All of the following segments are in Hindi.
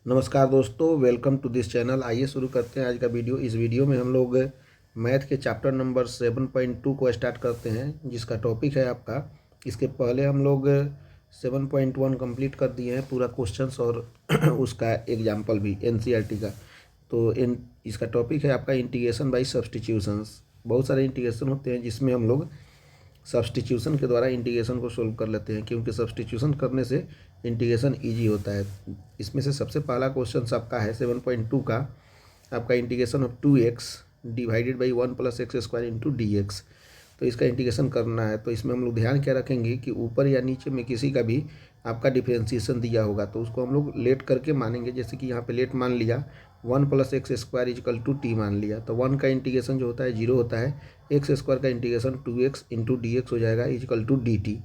नमस्कार दोस्तों, वेलकम टू दिस चैनल। आइए शुरू करते हैं आज का वीडियो। इस वीडियो में हम लोग मैथ के चैप्टर नंबर 7.2 को स्टार्ट करते हैं, जिसका टॉपिक है आपका। इसके पहले हम लोग 7.1 कंप्लीट कर दिए हैं, पूरा क्वेश्चंस और उसका एग्जाम्पल भी एनसीईआरटी का। तो इसका टॉपिक है आपका इंटीग्रेशन बाय सब्स्टिट्यूशंस। बहुत सारे इंटीग्रेशन होते हैं जिसमें हम लोग सब्स्टिट्यूशन के द्वारा इंटीग्रेशन को सोल्व कर लेते हैं, क्योंकि सब्स्टिट्यूशन करने से इंटीग्रेशन इजी होता है। इसमें से सबसे पहला क्वेश्चन आपका है 7.2 का, आपका integration of 2x divided by 1 + x² into dx। तो इसका इंटीग्रेशन करना है। तो इसमें हम लोग ध्यान क्या रखेंगे कि ऊपर या नीचे में किसी का भी आपका डिफ्रेंशिएशन दिया होगा तो उसको हम लोग लेट करके मानेंगे। जैसे कि यहाँ पे लेट मान लिया 1 + x² = t मान लिया, तो 1 का इंटीग्रेशन जो होता है 0 होता है। x² का इंटीग्रेशन 2x इंटू dx हो जाएगा = dt।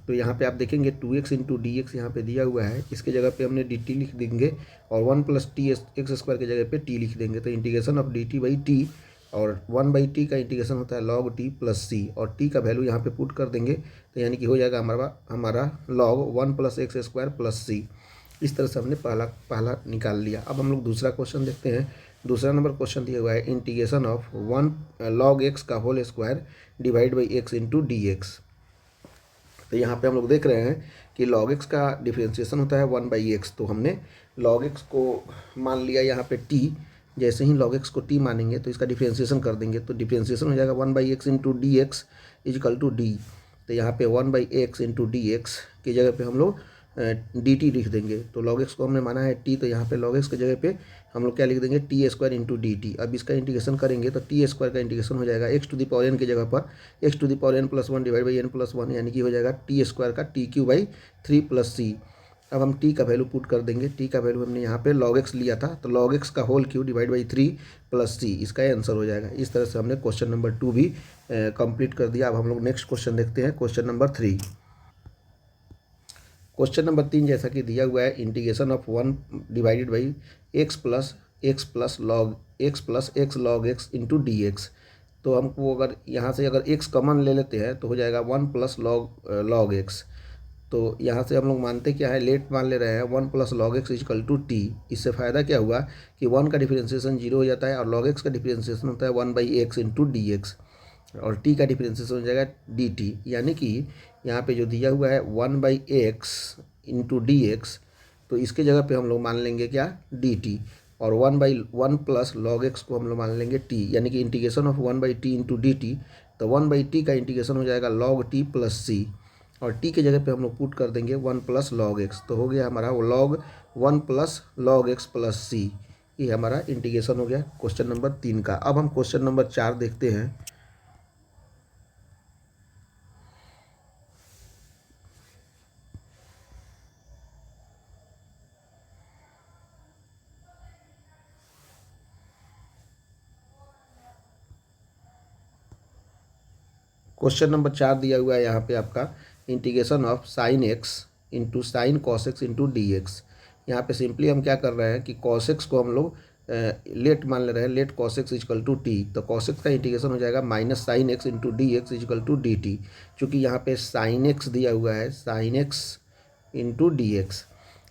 तो यहाँ पे आप देखेंगे 2x इंटू dx यहाँ पे दिया हुआ है, इसके जगह पे हमने dt लिख देंगे और 1 + t x² के जगह पे t लिख देंगे। तो integration of dt by T, और 1/t का इंटीग्रेशन होता है log t + c, और t का वैल्यू यहाँ पे पुट कर देंगे। तो यानी कि हो जाएगा हमारा log 1 + x² + c। इस तरह से हमने पहला निकाल लिया। अब हम लोग दूसरा क्वेश्चन देखते हैं। दूसरा नंबर क्वेश्चन दिया हुआ है इंटीग्रेशन ऑफ 1 log x का whole square divide by x into dx। तो यहाँ पे हम लोग देख रहे हैं कि log x का डिफ्रेंशिएशन होता है 1/x। तो हमने log x को मान लिया यहाँ पे t। जैसे ही log x को t मानेंगे तो इसका डिफ्रेंशिएशन कर देंगे, तो डिफ्रेंशिएशन हो जाएगा 1/x इंटू dx = d। तो यहाँ पे 1/x इंटू dx की जगह पे हम लोग dt लिख देंगे। तो log x को हमने माना है t, तो यहाँ पे log x की जगह पे हम लोग क्या लिख देंगे t² इंटू dt। अब इसका इंटीग्रेशन करेंगे तो t² का इंटीग्रेशन हो जाएगा x⁴n की जगह पर x⁴n + 1 डिवाइड बाई n + 1, यानी कि हो जाएगा t² का t³ + c। अब हम t का वैल्यू पुट कर देंगे। t का वैल्यू हमने यहाँ पे log x लिया था, तो log x का whole cube divide by 3 + c, इसका आंसर हो जाएगा। इस तरह से हमने क्वेश्चन नंबर 2 भी कंप्लीट कर दिया। अब हम लोग नेक्स्ट क्वेश्चन देखते हैं, क्वेश्चन नंबर 3। क्वेश्चन नंबर 3 जैसा कि दिया हुआ है integration of 1 divided by x plus x log x into dx। तो हमको अगर यहाँ से अगर x कॉमन ले लेते हैं तो हो जाएगा 1 + log x। तो यहाँ से हम लोग मानते क्या है, लेट मान ले रहे हैं 1 + log x = t। इससे फ़ायदा क्या हुआ कि 1 का डिफरेंशिएशन 0 हो जाता है और log x का डिफरेंशिएशन होता है 1/x इंटू dx, और t का डिफरेंशिएशन हो जाएगा dt। यानी कि यहाँ पे जो दिया हुआ है 1/x इंटू dx, तो इसके जगह पे हम लोग मान लेंगे क्या, dt, और 1/1 + log x को हम लोग मान लेंगे t, यानी कि integration of 1/t into dt। तो 1/t का इंटीग्रेशन हो जाएगा log t + c, और t के जगह पे हम लोग पुट कर देंगे 1 + log x। तो हो गया हमारा वो log 1 + log x + c। ये हमारा इंटीग्रेशन हो गया क्वेश्चन नंबर 3 का। अब हम क्वेश्चन नंबर 4 देखते हैं। क्वेश्चन नंबर 4 दिया हुआ है यहाँ पे आपका integration of sin x into sign cos x into D x. यहाँ पे सिंपली हम क्या कर रहे हैं कि cos x को हम लोग लेट मान ले रहे हैं, लेट cos x = t। तो cos x का इंटीग्रेशन हो जाएगा -sin x into D x = dt। चूँकि यहाँ पे sin x दिया हुआ है, sin x into D x,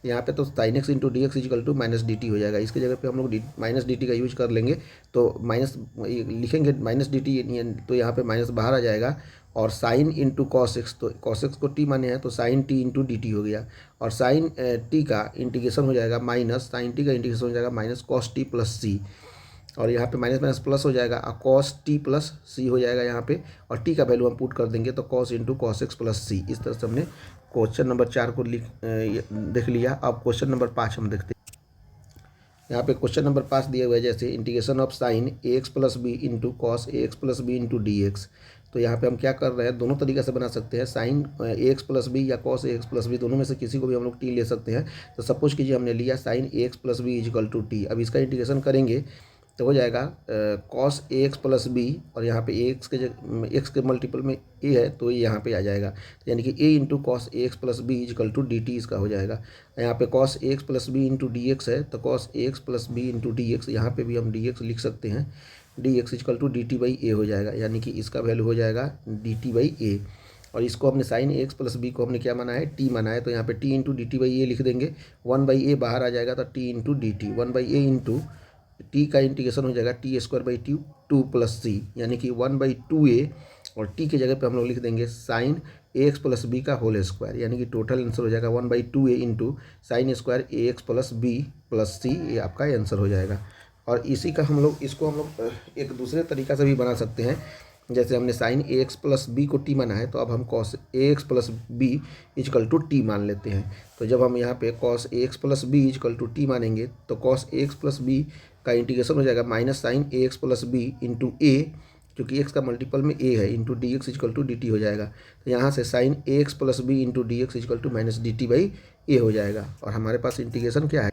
यहाँ पे तो sin x into D x -dt हो जाएगा। इसकी जगह पे हम लोग -dt का यूज कर लेंगे, तो माइनस लिखेंगे -dt, तो यहाँ पे माइनस बाहर आ जाएगा। और साइन इंटू cos x, तो cos x को t माने हैं तो sin t इंटू dt हो गया। और sin t का इंटीग्रेशन हो जाएगा sin t का इंटीग्रेशन हो जाएगा -cos t + c, और यहाँ पे माइनस माइनस प्लस हो जाएगा और cos t + c हो जाएगा यहाँ पे, और t का वैल्यू हम पुट कर देंगे तो cos into cos x + c। इस तरह से हमने क्वेश्चन नंबर 4 को देख लिया। अब क्वेश्चन नंबर 5 हम देखते हैं। यहाँ पे क्वेश्चन नंबर 5 दिया हुआ है जैसे integration of sign ax + b into cos ax + b into D x. तो यहाँ पे हम क्या कर रहे हैं, दोनों तरीक़े से बना सकते हैं, साइन ax + b या cos ax + b, दोनों में से किसी को भी हम लोग t ले सकते हैं। तो सपोज कीजिए हमने लिया साइन ax + b = t। अब इसका इंटीग्रेशन करेंगे तो हो जाएगा cos ax + b, और यहाँ पे x के मल्टीपल में a है तो ये यहाँ पे आ जाएगा, यानी कि a into cos ax + b = dt इसका हो जाएगा। यहाँ पे cos ax + b into dx है, तो cos ax + b into dx, यहाँ पे भी हम dx लिख सकते हैं, dx = dt/a हो जाएगा, यानी कि इसका वैल्यू हो जाएगा dt/a। और इसको हमने साइन ए एक्स प्लस बी को हमने क्या माना है, टी माना है। तो यहाँ पे t into d t by a लिख देंगे, 1/a बाहर आ जाएगा तो t into d t, 1/a into t का इंटीग्रेशन हो जाएगा t square by t 2 plus c, यानी कि 1/2a और टी के जगह पे हम लोग लिख देंगे साइन ए एक्स प्लस बी का होल स्क्वायर, यानी कि टोटल आंसर हो जाएगा 1/2a इंटू साइन स्क्वायर ए x plus B plus c, ये आपका आंसर हो जाएगा। और इसी का हम लोग इसको हम लोग एक दूसरे तरीका से भी बना सकते हैं। जैसे हमने साइन ए एक्स प्लस बी को टी माना है, तो अब हम cos A x plus B equal to T मान लेते हैं। तो जब हम यहाँ पे cos A x plus B equal to T मानेंगे तो कॉस ए एक्स प्लस बी का इंटीग्रेशन हो जाएगा minus sine A x plus B into A, क्योंकि एक्स का मल्टीपल में ए है, into D x equal to d t हो जाएगा। तो यहाँ से sine A x plus B into D x equal to minus d t by a हो जाएगा। और हमारे पास इंटीग्रेशन क्या है,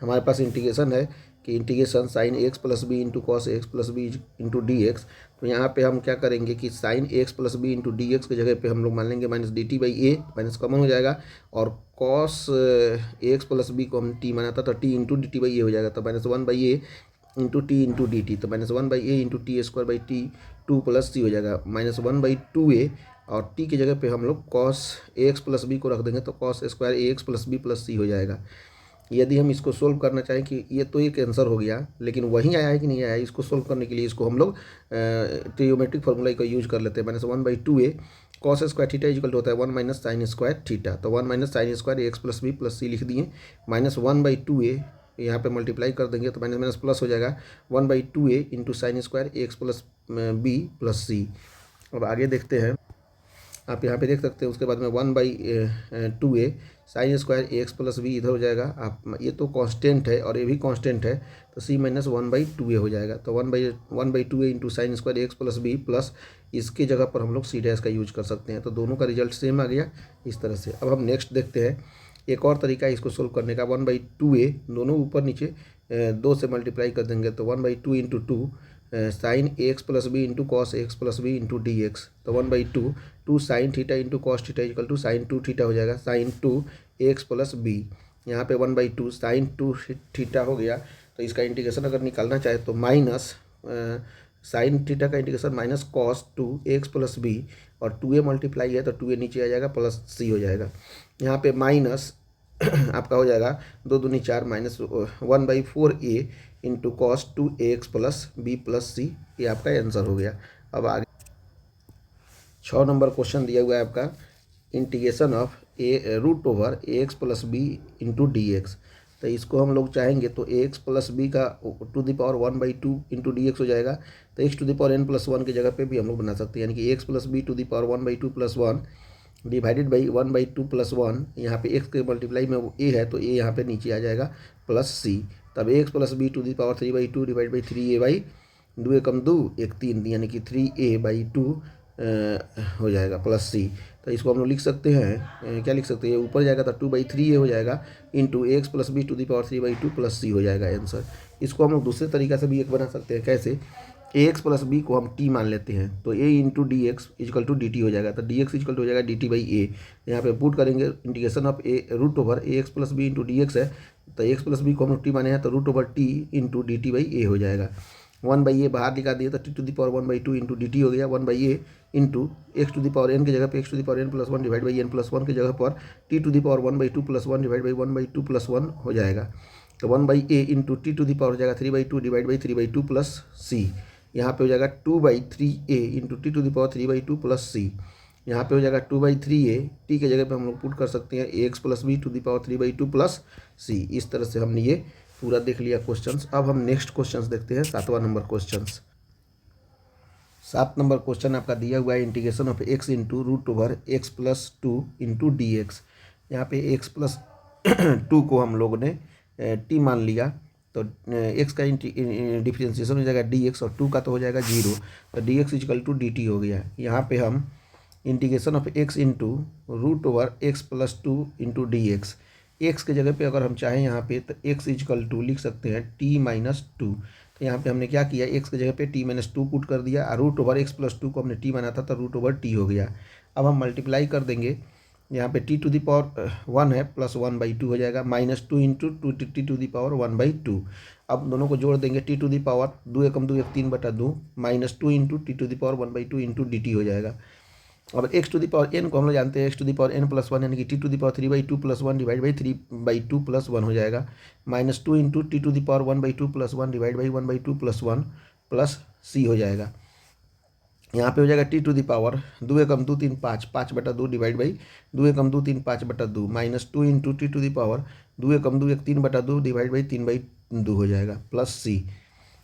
हमारे पास इंटीग्रेशन है कि इंटीग्रेशन साइन ए x plus B into cos ए x plus B into D x. तो यहाँ पे हम क्या करेंगे कि साइन ए x plus B into D x की जगह पे हम लोग मान लेंगे minus d t by a, minus common हो जाएगा। और कॉस ए एक्स प्लस बी को हम टी माना था तो t into d t by a हो जाएगा, तो minus 1/a into t into d t, तो minus 1/a into t square by t 2 plus c हो जाएगा, माइनस 1/2a। और टी की जगह पे हम लोग cos A x plus B को रख देंगे तो कॉस स्क्वायर ए x plus B plus c हो जाएगा। यदि हम इसको सोल्व करना चाहें कि ये तो एक आंसर हो गया, लेकिन वही आया है कि नहीं आया है, इसको सोल्व करने के लिए इसको हम लोग ट्रिग्नोमेट्रिक फार्मूला का यूज कर लेते हैं। Minus 1/2a cos square theta equal होता है 1 माइनस साइन स्क्वायर थीटा, तो 1 minus sine square x plus B plus c लिख दिए, माइनस 1/2a यहाँ पे मल्टीप्लाई कर देंगे तो माइनस माइनस प्लस हो जाएगा 1/2a into sine square x plus B plus c. अब आगे देखते हैं, आप यहाँ पे देख सकते हैं उसके बाद में 1/2a sine square x plus B इधर हो जाएगा। आप ये तो कांस्टेंट है और ये भी कांस्टेंट है, तो c माइनस 1/2a हो जाएगा। तो 1/2a into sine square x plus B plus इसके जगह पर हम लोग c डैश का यूज कर सकते हैं। तो दोनों का रिजल्ट सेम आ गया इस तरह से। अब हम नेक्स्ट देखते हैं एक और तरीका है इसको सोल्व करने का। 1/2a दोनों ऊपर नीचे 2 से मल्टीप्लाई कर देंगे तो 1/2 इंटू 2 साइन ए x plus B into cos x plus B into D x, तो 1/2 2 sine theta into cos theta equal to sine 2 theta हो जाएगा, साइन 2 एक्स प्लस बी। यहाँ पे 1/2 साइन 2 थीटा हो गया, तो इसका इंटीग्रेशन अगर निकालना चाहे तो माइनस साइन थीटा का integration minus cos 2 x plus B, और 2a मल्टीप्लाई है तो 2a नीचे आ जाएगा प्लस c हो जाएगा। यहाँ पे माइनस आपका हो जाएगा 2 दूनी 4 minus 1/4a into cos 2ax plus B plus c, ये आपका आंसर हो गया। अब आगे 6 नंबर क्वेश्चन दिया हुआ है आपका, integration of root over A x plus B into D x. तो इसको हम लोग चाहेंगे तो ए एक्स प्लस बी का to the power 1/2 into D x हो जाएगा, तो X to the power n plus 1 की जगह पे भी हम लोग बना सकते हैं, यानी कि x plus B to the power 1/2 plus 1 divided by 1/2 plus 1। यहाँ पे एक्स के मल्टीप्लाई में वो ए है तो ए यहाँ पे नीचे आ जाएगा प्लस सी, तब X plus B to the power 3/2 divide by 3a by 2 एकम 2 1 3, यानी कि 3a/2 हो जाएगा प्लस सी। तो इसको हम लोग लिख सकते हैं, क्या लिख सकते हैं, ऊपर जाएगा तो 2/3a हो जाएगा into x plus B to the power 3/2 plus c हो जाएगा आंसर। इसको हम लोग दूसरे तरीका से भी एक बना सकते हैं, कैसे, ए एक्स प्लस बी को हम टी मान लेते हैं तो a into D x equal to d t हो जाएगा, तो डी एक्स इजकल टू हो जाएगा डी टी बाई ए। यहाँ पे पुट करेंगे integration of a root over A x plus B into D x है, तो एक्स प्लस बी को हम लोग टी माने हैं तो root over t into d t by a हो जाएगा। 1/a बाहर निकाल दिए तो t to the power 1/2 into d t हो गया, 1/a into x to the power n की जगह पे x to the power n plus 1 divide by n plus 1 की जगह पर t to the power 1/2 plus 1 divide by 1/2 plus 1 हो जाएगा। तो 1/a into t to the power हो जाएगा 3/2 डिवाइड बाई 3/2 प्लस सी। यहाँ पे हो जाएगा 2/3a into t to the power 3/2 plus c. यहाँ पे हो जाएगा 2/3a, टी के जगह पे हम लोग पुट कर सकते हैं x plus B to the power 3/2 plus c. इस तरह से हमने ये पूरा देख लिया क्वेश्चंस। अब हम नेक्स्ट क्वेश्चंस देखते हैं, 7वां नंबर क्वेश्चंस। 7 नंबर क्वेश्चन आपका दिया हुआ है, integration of x into root over x plus 2 into D x. यहाँ पे एक्स प्लस 2 को हम लोग ने टी मान लिया, तो x का डिफरेंशिएशन हो जाएगा dx और 2 का तो हो जाएगा 0, तो dx इजकल टू dt हो गया। यहाँ पे हम integration of x into root over x plus 2 into D x, x के जगह पे अगर हम चाहें यहाँ पे तो x इजकल टू लिख सकते हैं t माइनस 2। तो यहाँ पे हमने क्या किया, x के जगह पे t माइनस 2 पुट कर दिया, और रूट ओवर एक्स प्लस 2 को हमने t माना था तो रूट ओवर t हो गया। अब हम मल्टीप्लाई कर देंगे, यहाँ पे टी टू दी पावर 1 है प्लस 1/2 हो जाएगा, minus 2 into t to the power 1/2। अब दोनों को जोड़ देंगे, टी टू दी पावर 2 एकम 2 1 3/2 minus 2 into t to the power 1/2 into d t हो जाएगा। अब x to the power n को हम लोग जानते हैं x to the power n plus one यानी कि t to the power 3/2 plus one divide by 3/2 plus one हो जाएगा, -2 into t to the power 1/2 plus one divide by 1/2 plus one plus c हो जाएगा। यहाँ पे हो जाएगा टी टू दी पावर 2 एकम 2 3 5 5/2 डिवाइड बाई 2 एकम 2 3 5/2 -2 into t to the power 2 एकम 2 1 3/2 डिवाइड बाई 3/2 हो जाएगा प्लस सी।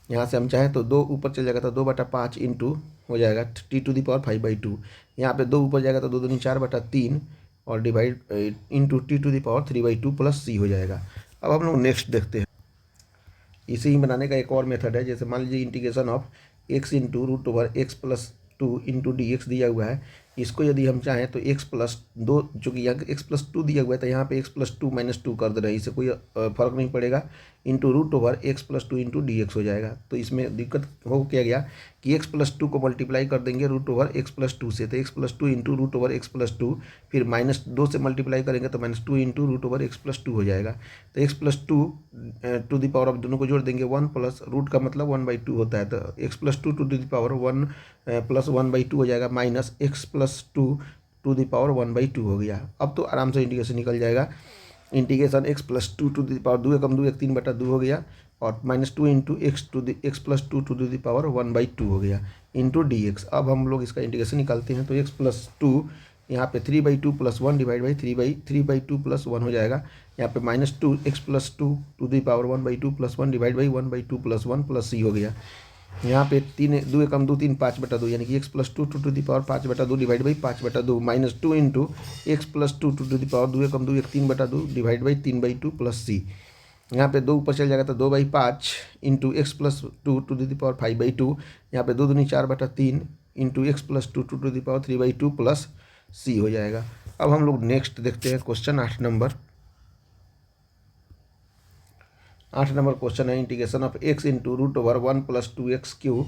यहाँ से हम चाहें तो 2 ऊपर चल जाएगा तो 2/5 इंटू हो जाएगा टी टू दी पावर 5/2। यहाँ पे 2 ऊपर जाएगा तो 2 दूनी 4/3 और divide into t to the power 3/2 plus c हो जाएगा। अब हम लोग नेक्स्ट देखते हैं। इसे ही बनाने का एक और मेथड है, जैसे मान लीजिए integration of x into root over x plus 2 into D x दिया हुआ है। इसको यदि हम चाहें तो एक्स प्लस 2, चूँकि यहाँ एक्स प्लस 2 दिया हुआ है तो यहाँ पे एक्स प्लस 2 -2 कर दे रहे हैं, इससे कोई फर्क नहीं पड़ेगा। Into root over x plus 2 into D x हो जाएगा। तो इसमें दिक्कत हो क्या गया कि एक्स प्लस 2 को मल्टीप्लाई कर देंगे रूट ओवर एक्स प्लस 2 से, तो x plus 2 into root over x plus 2, फिर -2 से मल्टीप्लाई करेंगे तो -2 into root over x plus 2 हो जाएगा। तो x plus 2 to the power, अब दोनों को जोड़ देंगे 1 प्लस रूट का मतलब 1/2 होता है, तो x plus 2 to the power 1 plus 1/2 हो जाएगा, minus x plus 2 to the power 1/2 हो गया। अब तो आराम से इंटीग्रेशन निकल जाएगा। Integration x plus 2 to the power 2 एकम 2 1 3/2 हो गया और -2 into x plus 2 to the power 1/2 हो गया इंटू डी एक्स। अब हम लोग इसका इंटीग्रेशन निकालते हैं तो एक्स प्लस 2 यहाँ पे 3/2 प्लस 1 डिवाइड बाई 3/2 प्लस 1 हो जाएगा। यहाँ पे -2 x plus 2 to the power 1/2 plus 1 divide by 1/2 plus 1 plus c हो गया। यहाँ पे 2 एकम 2 3 5/2 यानी कि x plus 2 to the power 5/2 divide by 5/2 -2 into x plus 2 to the power 2 एकम 2 1 3/2 डिवाइड बाई 3/2 प्लस सी। यहाँ पे 2 ऊपर चल जाएगा तो 2/5 into x plus 2 to the power 5/2। यहाँ पे 2 दूनी 4/3 into x plus 2 to the power 3/2 plus c हो जाएगा। अब हम लोग नेक्स्ट देखते हैं क्वेश्चन 8 नंबर। 8 नंबर क्वेश्चन है integration of x into root over 1 plus 2x³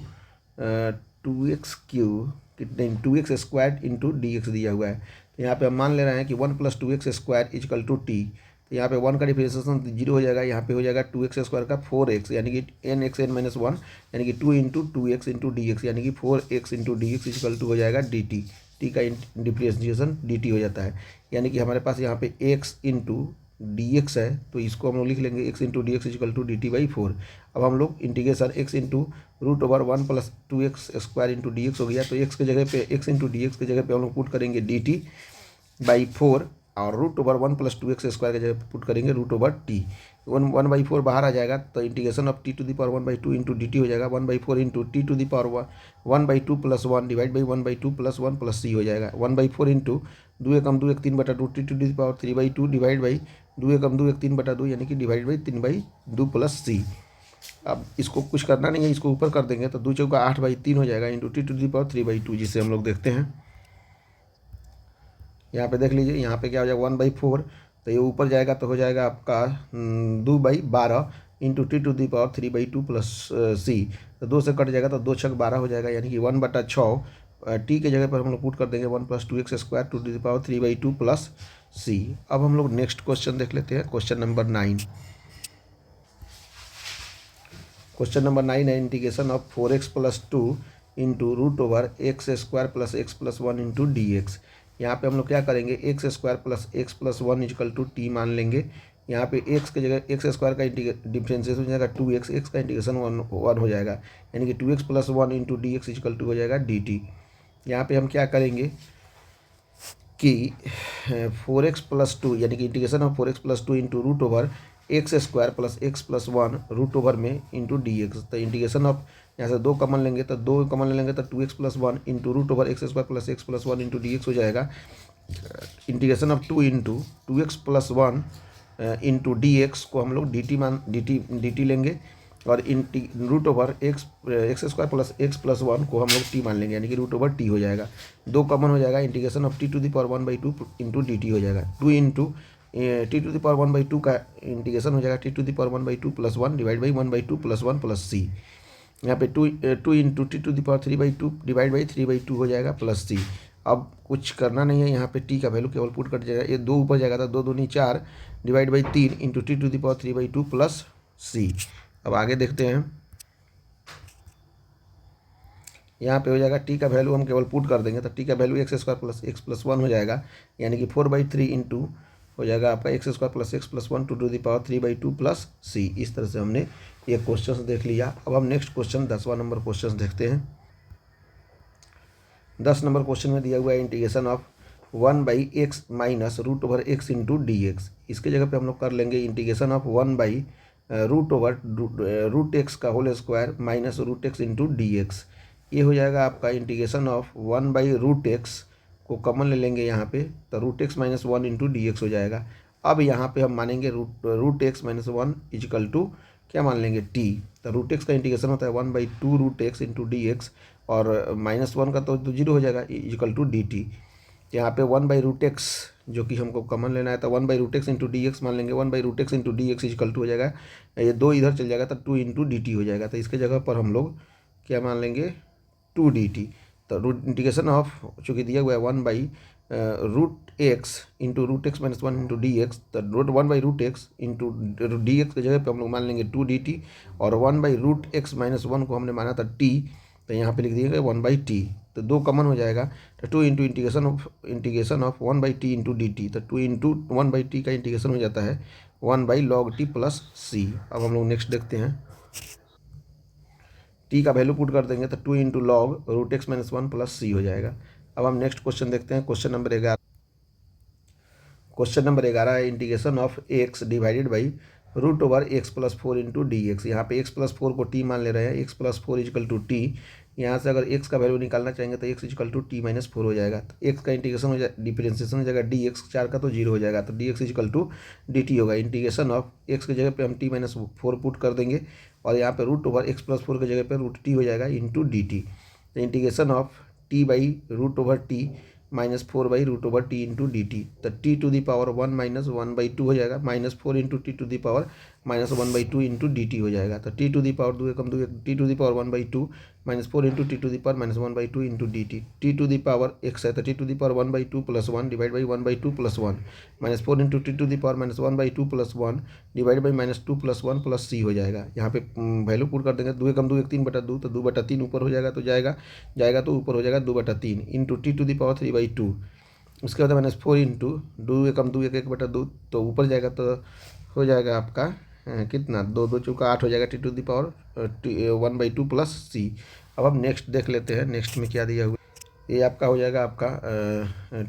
कितने 2x square into D x दिया हुआ है। तो यहाँ पे हम मान ले रहे हैं कि 1 plus 2x square equal to t. तो यहाँ पे 1 का डिफरेंशिएशन 0 हो जाएगा, यहाँ पे हो जाएगा 2x स्क्वायर का 4x यानी कि n(x(n-1) यानी कि 2 into 2x into D x यानी कि 4x into D x equal to हो जाएगा dt। टी का डिफरेंशिएशन dt हो जाता है, यानी कि हमारे पास यहाँ पे x इंटू डी एक्स है तो इसको हम लोग लिख लेंगे x into D x equal to dt/4। अब हम लोग integration x into root over 1 plus 2x square into D x हो गया, तो x के जगह पे x इंटू डी एक्स के जगह पे हम लोग पुट करेंगे dt/4 और root over 1 plus 2x square के जगह पुट करेंगे रूट ओवर t। 1/4 बाहर आ जाएगा तो integration of t to the power 1/2 into dt हो जाएगा 1/4 into t to the power 1/2 plus 1 divide by 1/2 plus 1 plus c हो जाएगा। 1/4 इंटू 2 एकम 2 1 3/2 t to the power 3/2 divide by 2 एकम 2 1 3/2 यानी कि डिवाइड बाई 3/2 प्लस सी। अब इसको कुछ करना नहीं है, इसको ऊपर कर देंगे तो 2 चौका 8/3 हो जाएगा into t to the power 3/2, जिसे हम लोग देखते हैं। यहाँ पे देख लीजिए, यहाँ पे क्या हो जाएगा 1/4, तो ये ऊपर जाएगा तो हो जाएगा आपका 2/12 into t to the power 3/2 plus c. तो 2 से कट जाएगा तो 2 छक 12 हो जाएगा यानी कि 1/6 टी के जगह पर हम लोग पुट कर देंगे 1 plus 2x square to the power 3/2 plus c. अब हम लोग नेक्स्ट क्वेश्चन देख लेते हैं, क्वेश्चन नंबर 9। क्वेश्चन नंबर 9 है integration of 4x plus 2 into root over x square plus x plus 1 into D x. यहाँ पर हम लोग क्या करेंगे x square plus x plus 1 equal to T मान लेंगे। यहाँ पे x के जगह एक्स स्क्वायर का डिफरेंशिएशन हो जाएगा 2x, x का इंटीग्रेशन 1 हो जाएगा यानी कि 2x plus 1 into D x equal to हो जाएगा dt। यहाँ पे हम क्या करेंगे कि 4x प्लस 2 यानी कि integration of 4x plus 2 into root over x square plus x plus 1 root over में इंटू डी एक्स। तो इंटीग्रेशन ऑफ यहाँ से 2 कॉमन लेंगे तो 2 कॉमन ले लेंगे तो 2x plus 1 into root over x square plus x plus 1 into D x हो जाएगा। Integration of 2 into 2x plus 1 into D x को हम लोग dt लेंगे और root over x square plus x plus 1 को हम लोग t मान लेंगे यानी कि रूट ओवर t हो जाएगा। 2 कॉमन हो जाएगा, integration of t to the power 1/2 into dt हो जाएगा। 2 into t to the power 1/2 का इंटीग्रेशन हो जाएगा t to the power 1/2 plus 1 divide by 1/2 plus 1 plus c. यहाँ पे 2 into t to the power 3/2 divide by 3/2 हो जाएगा प्लस सी। अब कुछ करना नहीं है, यहाँ पे टी का वैल्यू केवल पुट कर जाएगा, ये 2 ऊपर जाएगा तो 2 दूनी 4 divide by 3 into t to the power 3/2 plus c. अब आगे देखते हैं। यहाँ पे हो जाएगा टी का वैल्यू हम केवल पुट कर देंगे तो टी का value x square plus x plus one हो जाएगा, यानी कि 4/3 इंटू हो जाएगा आपका x square plus x plus one to the power 3/2 plus c. इस तरह से हमने ये क्वेश्चन देख लिया। अब हम नेक्स्ट क्वेश्चन 10वां नंबर क्वेश्चन देखते हैं। 10 नंबर क्वेश्चन में दिया हुआ है integration of 1/x minus root over x into D x. इसके जगह पे हम लोग कर लेंगे इंटीग्रेशन ऑफ 1/रूट ओवर रूट एक्स का whole square minus root x into D x. ये हो जाएगा आपका इंटीग्रेशन ऑफ 1/√x को कॉमन ले लेंगे यहाँ पे, तो root x minus one into D x हो जाएगा। अब यहाँ पे हम मानेंगे root x minus one equal to क्या मान लेंगे टी। तो रूट एक्स का इंटीग्रेशन होता है 1/2√x इंटू डी एक्स, और माइनस वन का तो जीरो हो जाएगा इजिकल टू डी टी। यहाँ पे 1/√x जो कि हमको कॉमन लेना है, तो 1/√x इंटू डी एक्स मान लेंगे। 1/√x into D x equal to हो जाएगा, ये दो इधर चल जाएगा तो 2 इंटू डी टी हो जाएगा। तो इसके जगह पर हम लोग क्या मान लेंगे 2 डी टी। तो इंटीग्रेशन ऑफ चूँकि दिया हुआ है 1/√x into root x minus one into D x, तो 1/√x इंटू डी एक्स की जगह पे हम लोग मान लेंगे 2 डी टी, और 1/√x माइनस वन को हमने माना था टी, तो यहाँ पे लिख दिएगा 1/t। तो दो कॉमन हो जाएगा, तो 2 into integration of 1/t into d t, तो 2 इंटू 1/t का इंटीग्रेशन हो जाता है 1/log t प्लस सी। अब हम लोग नेक्स्ट देखते हैं। टी का वैल्यू पुट कर देंगे तो 2 into log root x minus one plus c हो जाएगा। अब हम नेक्स्ट क्वेश्चन देखते हैं। क्वेश्चन नंबर 11 है integration of x divided by root over x plus 4 into D x. यहाँ पे एक्स प्लस 4 को टी मान ले रहे हैं, x plus 4 equal to t. यहाँ से अगर एक्स का वैल्यू निकालना चाहेंगे तो x equal to t minus 4 हो जाएगा। तो एक्स का इंटीग्रेशन हो जाए डिफरेंशिएशन हो जाएगा डी एक्स, 4 का तो जीरो हो जाएगा, तो d x equal to d t होगा। इंटीग्रेशन ऑफ एक्स की जगह पे हम टी माइनस 4 पुट कर देंगे, और यहाँ पे रूट ओवर एक्स प्लस 4 की जगह पे रूट टी हो जाएगा इंटू डी टी। तो integration of t by root over t minus 4/√t into d t, तो t to the power 1 minus 1/2 हो जाएगा, minus 4 into t to the power minus 1/2 into d t हो जाएगा। तो टी टू दी पावर 2 एकम 2 t to the power 1/2 minus 4 into t to the power minus 1/2 into d t. T to the power x है तो t to the power 1/2 plus 1 divide by 1/2 plus 1 minus 4 into t to the power minus 1/2 plus 1 divide by minus 2 plus 1 plus c हो जाएगा। यहाँ पे वैल्यू पुट कर देंगे, 2 एकम 2 3/2, तो 2/3 ऊपर हो जाएगा, तो जाएगा तो ऊपर हो जाएगा 2/3 into t to the power 3/2। उसके बाद माइनस 4 इंटू 2 एकम 2 1/2, तो ऊपर जाएगा तो हो जाएगा आपका कितना 2 चौका 8 हो जाएगा t to the power 1/2 plus c. अब हम नेक्स्ट देख लेते हैं। नेक्स्ट में क्या दिया हुआ ये आपका हो जाएगा आपका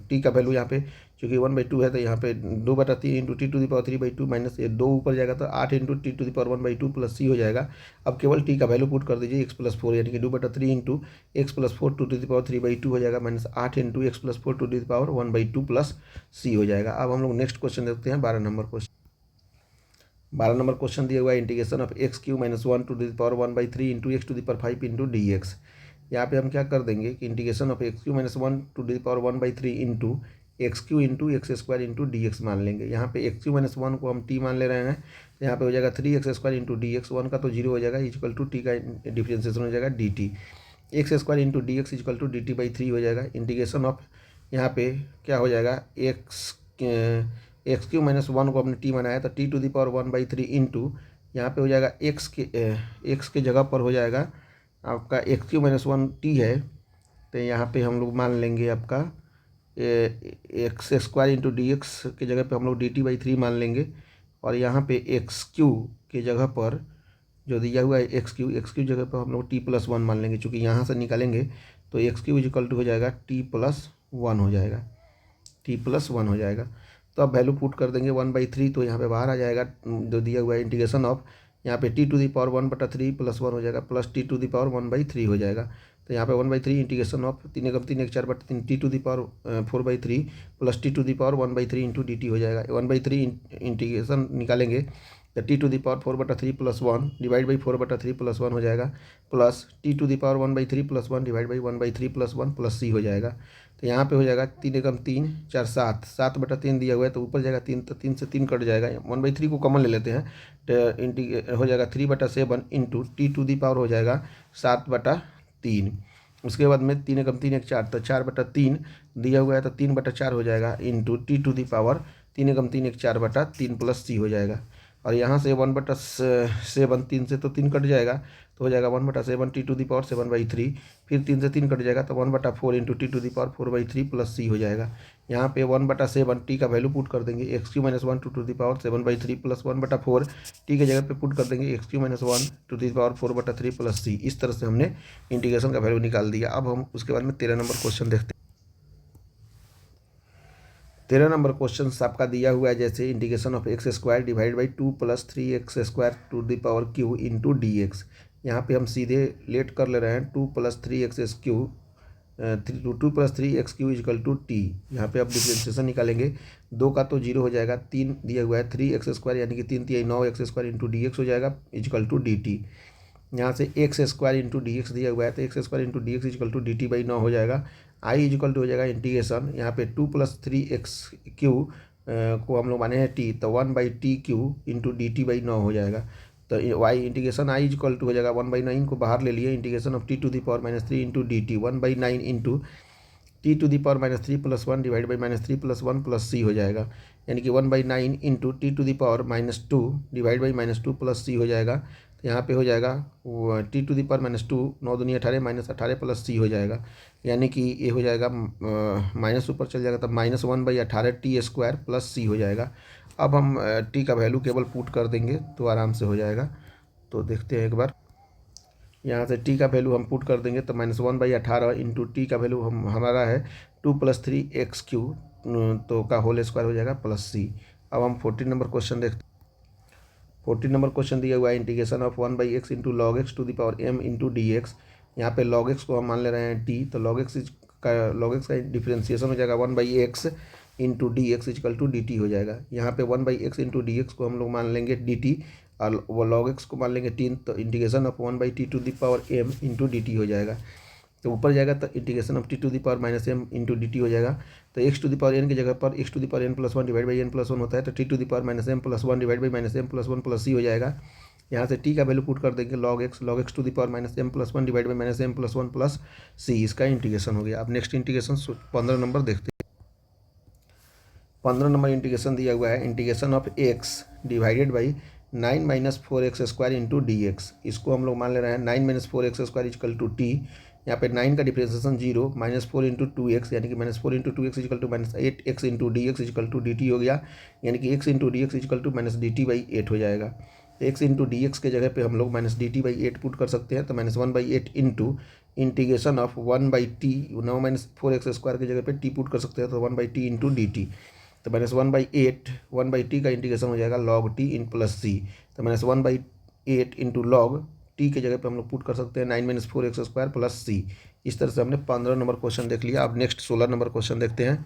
टी का वैल्यू यहाँ पे चूँकि 1/2 है तो यहाँ पे 2/3 into t to the power 3/2 minus ये 2 ऊपर जाएगा तो 8 into t to the power 1/2 plus c हो जाएगा। अब केवल टी का वैल्यू पुट कर दीजिए एक्स प्लस 4, यानी कि 2/3 into x plus 4 to the power 3/2 हो जाएगा, minus 8 into x plus 4 to the power 1/2 plus c हो जाएगा। अब हम लोग नेक्स्ट क्वेश्चन देखते हैं। 12 नंबर क्वेश्चन दिया हुआ है integration of x cube minus 1 to the power 1/3 into x to the power 5 into D x. यहाँ पे हम क्या कर देंगे कि integration of x cube minus 1 to the power 1/3 into x cube into x square into D x मान लेंगे। यहाँ पे एक्स क्यू माइनस 1 को हम टी मान ले रहे हैं, तो यहाँ पे हो जाएगा 3x square into D x, 1 का तो जीरो हो जाएगा, इजिकल टू टी का डिफरेंशिएशन हो जाएगा d t. X square into D x equal to d t by 3 हो जाएगा। इंटीग्रेशन ऑफ यहाँ पे क्या हो जाएगा एक्स क्यू माइनस 1 को हमने टी बनाया तो t to the power 1/3 into यहाँ पे हो जाएगा एक्स के जगह पर हो जाएगा आपका एक्स क्यू माइनस 1 टी है, तो यहाँ पे हम लोग मान लेंगे आपका x square into D x के जगह पे हम लोग डी टी बाई 3 मान लेंगे, और यहाँ पे एक्स क्यू के जगह पर जो दिया हुआ है एक्स क्यू जगह पर हम लोग टी प्लस 1 मान लेंगे, चूँकि यहाँ से निकालेंगे तो एक्स क्यू इजिकल टू हो जाएगा टी प्लस 1 हो जाएगा, टी प्लस 1 हो जाएगा। तो अब वैल्यू पुट कर देंगे 1/3, तो यहाँ पे बाहर आ जाएगा जो दिया हुआ है इंटीग्रेशन ऑफ यहाँ पे t to the power 1/3 plus 1 हो जाएगा, plus t to the power 1/3 हो जाएगा। तो यहाँ पे 1/3 इंटीग्रेशन ऑफ 3 एकम 3 1 4/3 t to the power 4/3 plus t to the power 1/3 into d t हो जाएगा। 1/3 इंटीग्रेशन निकालेंगे तो t to the power 4/3 plus 1 divide by 4/3 plus 1 हो जाएगा, plus t to the power 1/3 plus 1 divide by 1/3 plus 1 plus c हो जाएगा। तो यहाँ पे हो जाएगा 3 एकम 3 4 7 7/3 दिया हुआ है, तो ऊपर जाएगा 3, तो 3 से 3 कट जाएगा, 1/3 को कॉमन ले लेते हैं, तो हो जाएगा 3/7 into t to the power हो जाएगा 7/3। उसके बाद में 3 एकम 3 1 4, तो 4/3 दिया हुआ है तो 3/4 हो जाएगा into t to the power 3 एकम 3 1 4/3 प्लस सी हो जाएगा। और यहाँ से 1/7, 3 से तो 3 कट जाएगा, तो हो जाएगा 1/7 t⁻7/3। फिर 3 से 3 कट जाएगा तो 1/4 इंटू t⁻4/3 प्लस c हो जाएगा। यहाँ पे 1/7 t का वैल्यू पुट कर देंगे, x³ - 1 to 7/3 प्लस 1/4 t के जगह पे पुट कर देंगे x³ - 1 to 4/3 प्लस c। इस तरह से हमने इंटीग्रेशन का वैल्यू निकाल दिया। अब हम उसके बाद में 13 नंबर क्वेश्चन देखते हैं। 13 नंबर क्वेश्चन आपका दिया हुआ है जैसे integration of x² divide by 2 + 3x² to the power q into dx। यहाँ पे हम सीधे लेट कर ले रहे हैं 2 + 3x³ 2 + 3x³ equal to t. यहाँ पे आप डिफ्रेंशिएशन निकालेंगे, 2 का तो 0 हो जाएगा, 3 दिया हुआ है 3x² यानी कि 3 × 9x² इंटू dx हो जाएगा इक्वल टू dt। यहाँ से x² इंटू dx दिया हुआ है तो x² into dx equal to dt/9 हो जाएगा। आई इक्वल टू हो जाएगा इंटीग्रेशन, यहाँ पे 2 + 3x³ को हम लोग माने हैं t, तो 1/t³ इंटू dt/9 हो जाएगा। तो y integration I equal to हो जाएगा 1/9 को बाहर ले लिए, integration of t⁻³ into dt 1/9 into t⁻³ plus 1 divide by -3 plus 1 plus c हो जाएगा, यानी कि 1/9 into t⁻² divide by -2 plus c हो जाएगा। तो यहाँ पे हो जाएगा t⁻², 9 दूनी 18 -18 प्लस c हो जाएगा, यानी कि ये हो जाएगा माइनस ऊपर चल जाएगा, तब -1/18t² प्लस c हो जाएगा। अब हम t का वैल्यू केवल पुट कर देंगे तो आराम से हो जाएगा। तो देखते हैं एक बार, यहाँ से t का वैल्यू हम पुट कर देंगे तो -1/18 इंटू टी का वैल्यू हमारा है 2 + 3x³ तो का होल स्क्वायर हो जाएगा प्लस c। अब हम 14 नंबर क्वेश्चन देखते हैं। 14 नंबर क्वेश्चन दिया हुआ है integration of 1/x into log x to the power m into dx। यहाँ पे log x को हम मान ले रहे हैं t, तो log x का डिफ्रेंशिएशन हो जाएगा 1/x into dx equal to dt हो जाएगा। यहाँ पे 1/x इंटू dx को हम लोग मान लेंगे dt और वो log x को मान लेंगे 3, तो integration of 1/t to the power m into dt हो जाएगा। तो ऊपर जाएगा तो integration of t to the power -m into dt हो जाएगा। तो x to the power n की जगह पर x to the power n plus 1 divide by n plus 1 होता है, तो t to the power -m plus 1 divide by -m plus 1 plus c हो जाएगा। यहाँ से t का वैल्यू पुट कर देंगे log x to the power -m plus 1 divide by -m plus 1 plus c, इसका इंटीग्रेशन हो गया। अब नेक्स्ट इंटीग्रेशन 15 नंबर देखते हैं। 15 नंबर इंटीग्रेशन दिया हुआ है integration of x divided by 9 - 4x² into dx। इसको हम लोग मान ले रहे हैं 9 - 4x² इक्वल टू t। यहाँ पे 9 का डिफ्रेंशिएशन 0, -4 इंटू 2x यानी कि -4 into 2x equal to -8x into dx equal to dt हो गया, यानी कि x into dx equal to -dt/8 हो जाएगा। तो x इंटू dx के जगह पे हम लोग -dt/8 पुट कर सकते हैं, तो -1/8 into integration of 1/t 9 - 4x² की जगह पे t पुट कर सकते हैं, तो 1/t इंटू dt। तो -1/8 1/t का इंटीग्रेशन हो जाएगा log t in plus c। तो -1/8 इंटू log t के जगह पे हम लोग पुट कर सकते हैं 9 - 4x² प्लस c। इस तरह से हमने 15 नंबर क्वेश्चन देख लिया। अब नेक्स्ट 16 नंबर क्वेश्चन देखते हैं।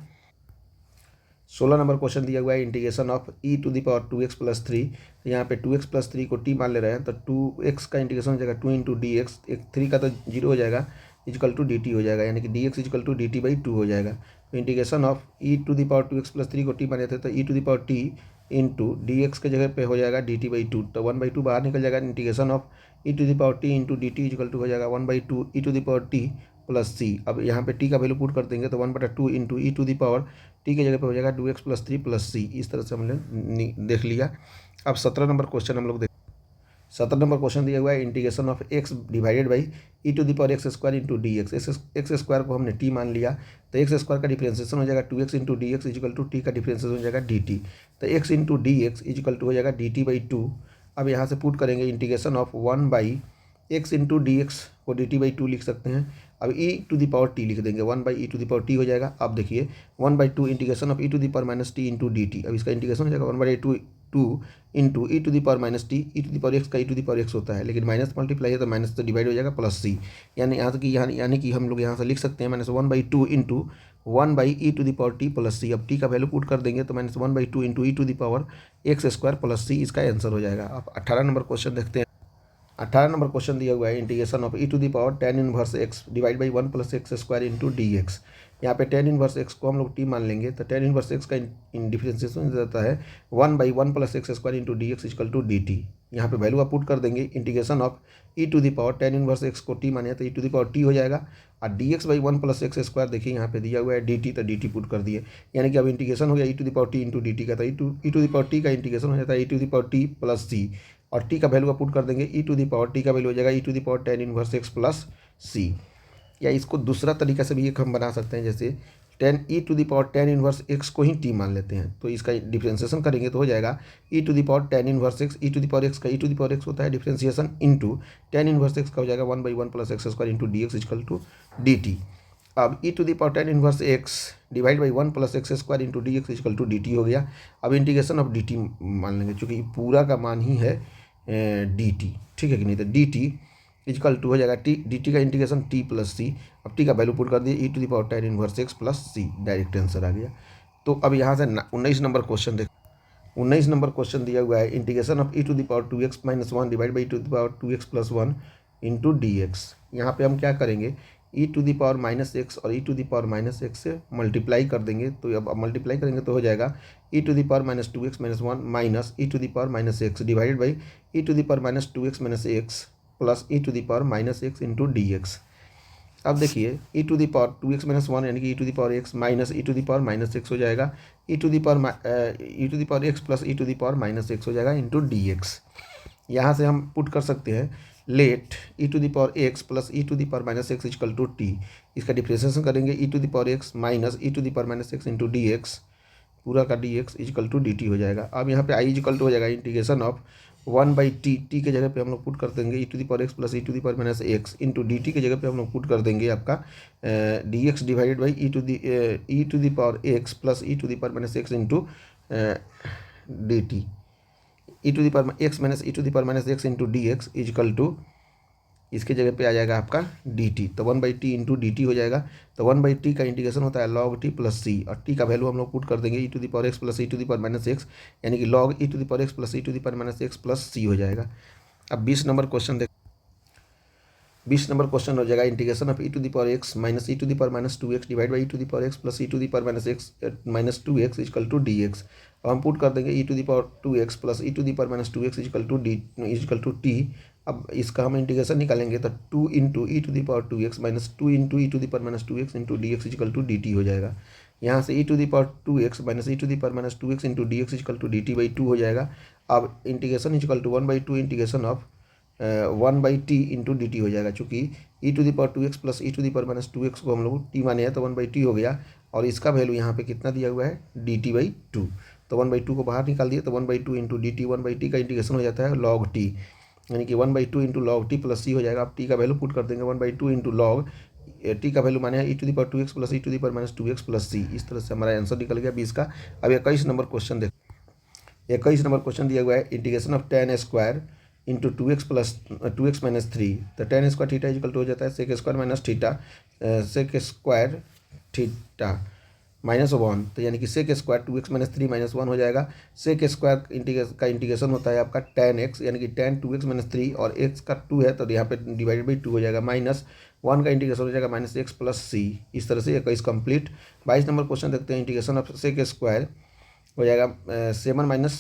16 नंबर क्वेश्चन दिया हुआ है integration of e to the power 2x + 3। तो यहाँ पे 2x + 3 को t मान ले रहे हैं, तो 2x का इंटीग्रेशन हो जाएगा 2 इंटू dx, 3 का तो 0 हो जाएगा इक्वल टू dt हो जाएगा, यानी कि dx इक्वल टू dt/2 हो जाएगा। तो integration of e to the power 2x + 3 को t माने थे, तो e to the power t into dx के जगह पे हो जाएगा dt/2, तो 1/2 बाहर निकल जाएगा। Integration of e to the power t into dt equal to हो जाएगा 1/2 e to the power t plus c। अब यहाँ पे t का वैल्यू पुट कर देंगे तो 1/2 into e to the power t के जगह पे हो जाएगा 2x + 3 प्लस c। इस तरह से हमने देख लिया। अब 17 नंबर क्वेश्चन हम लोग देख 17 नंबर क्वेश्चन दिया हुआ है integration of x divided by e to the power x² into dx। x² को हमने t मान लिया, तो x² का डिफ्रेंशिएशन हो जाएगा 2x into dx equal to t का डिफ्रेंशिएशन हो जाएगा dt। तो x into dx equal to हो जाएगा dt/2। अब यहाँ से पुट करेंगे integration of 1/x into dx को dt/2 लिख सकते हैं। अब e to the power t लिख देंगे, 1/e to the power t हो जाएगा। अब देखिए 1/2 integration of e to the power -t into dt। अब इसका इंटीग्रेशन हो जाएगा 1/2 into e to the power -t, e to the power x का e to the power x होता है, लेकिन माइनस मल्टीप्लाई है तो माइनस तो डिवाइड हो जाएगा प्लस c। यानी कि हम लोग यहाँ से लिख सकते हैं -1/2 into 1/e to the power t plus c। अब t का वैल्यू पुट कर देंगे तो -1/2 into e to the power x² plus c, इसका आंसर हो जाएगा। अब 18 नंबर क्वेश्चन देखते हैं। 18 नंबर क्वेश्चन दिया हुआ है integration of e to the power tan inverse x divide by 1 + x² into dx। यहाँ पे tan इनवर्स x को हम लोग t मान लेंगे, तो tan इनवर्स x का डिफ्रेंशिएशन जाता है 1/1 + x² into dx equal to dt। यहाँ पे वैल्यू आप पुट कर देंगे, integration of e to the power tan inverse x को टी माने तो e to the power t हो जाएगा, और d x by one plus x square देखिए यहाँ पे दिया हुआ है डी टी, तो डी टी पुट कर दिए, यानी कि अब इंटीग्रेशन हो गया e to the power t into d t का, तो e to the power t का इंटीग्रेशन हो जाता है e to the power t plus c, और टी का वैल्यू आप पुट कर देंगे e to the power t का वैल्यू हो जाएगा e to the power tan inverse x plus c. या इसको दूसरा तरीका से भी एक हम बना सकते हैं, जैसे tan e to the power tan inverse x को ही टी मान लेते हैं, तो इसका डिफ्रेंसिएशन करेंगे तो हो जाएगा e to the power tan inverse x, e to the power x का e to the power x होता है differentiation into tan inverse x का हो जाएगा one by one plus x square into D x equal to d t. अब e to the power tan inverse x divide by one plus x square into D x equal to d t हो गया। अब इंटीग्रेशन ऑफ डी टी मान लेंगे, चूँकि पूरा का मान ही है डी टी, ठीक है कि नहीं, तो डी टी इजकल टू हो जाएगा टी डी टी का इंटीग्रेशन टी प्लस सी, अब टी का वैल्यू पुट कर दिए e to the power tan inverse x plus c, direct answer आ गया। तो अब यहाँ से 19 नंबर क्वेश्चन देख, 19 नंबर क्वेश्चन दिया हुआ है integration of e to the power two x minus one divide by to the power two x plus one into D x. यहाँ पर हम क्या करेंगे, e to the power minus x और e to the power minus x से मल्टीप्लाई कर देंगे, तो अब मल्टीप्लाई करेंगे तो हो जाएगा e to the power minus two x minus one minus e to the power minus x divide by e to the power minus two x minus x plus e to the power minus x into D x. अब देखिए e to the power two x minus one यानी कि e to the power x minus e to the power minus x हो जाएगा, e to the power x plus e to the power minus x हो जाएगा इंटू डी एक्स। यहाँ से हम पुट कर सकते हैं let e to the power x plus e to the power minus x equal to t, इसका डिफ्रेंसिएशन करेंगे e to the power x minus e to the power minus x into D x, पूरा का d x equal to d t हो जाएगा। अब यहाँ पे आई इजकल टू हो जाएगा integration of one by t, t के जगह पे हम लोग पुट कर देंगे e to the power x plus e to the power minus x into d t के जगह पे हम लोग पुट कर देंगे आपका d x divided by e to the power x plus e to the power minus x into d t, e to the power x minus e to the power minus x into D x equal to इसके जगह पे आ जाएगा आपका डी टी, तो one by t into d t हो जाएगा। तो वन बाई टी का इंटीग्रेशन होता है लॉग टी प्लस सी, और टी का वैल्यू हम लोग पुट कर देंगे e to the power x plus e to the power minus x, यानी कि log e to the power x plus e to the power minus x plus c हो जाएगा। अब 20 नंबर क्वेश्चन देख, 20 नंबर क्वेश्चन हो जाएगा integration of e to the power x minus e to the power minus two x divide by e to the power x plus e to the power minus x minus two x equal to d x. अब हम पुट कर देंगे e to the power two x plus e to the power minus two x equal to t. अब इसका हम इंटीग्रेशन निकालेंगे तो two into e to the power two x minus two into e to the power minus two x into D x equal to d t हो जाएगा। यहाँ से e to the power two x minus e to the power minus two x into D x equal to d t by two हो जाएगा। अब integration equal to one by two integration of one by t into d t हो जाएगा, चूँकि ई to the power two x plus e to the power minus two x को हम लोग टी माने हैं तो वन बाई टी हो गया, और इसका वैल्यू यहाँ पे कितना दिया हुआ है डी टी बाई टू, तो वन बाई टू को बाहर निकाल दिए तो one by two into d t, one by t का इंटीग्रेशन हो जाता है लॉग टी, यानी कि one by two into log t plus c हो जाएगा। अब टी का वैल्यू पुट कर देंगे one by two into log t का वैल्यू माने e to the power two x plus e to the power minus two x plus c. इस तरह से हमारा आंसर निकल गया 20 का। अब 21 नंबर क्वेश्चन देख, 21 नंबर क्वेश्चन दिया हुआ है integration of tan square into two x plus two x minus three, तो tan square theta equal to हो जाता है sec square minus theta sec square theta minus one, तो यानी कि sec square two x minus three minus one हो जाएगा। सेक स्क्वायर का इंटीग्रेशन होता है आपका टेन एक्स, यानी कि tan two x minus three और एक्स का टू है तो यहाँ पे डिवाइडेड बाई टू हो जाएगा, माइनस वन का इंटीग्रेशन हो जाएगा माइनस एक्स प्लस सी। इस तरह से 21 कंप्लीट। 22 नंबर क्वेश्चन देखते हैं इंटीग्रेशन ऑफ सेक स्क्वायर हो जाएगा seven minus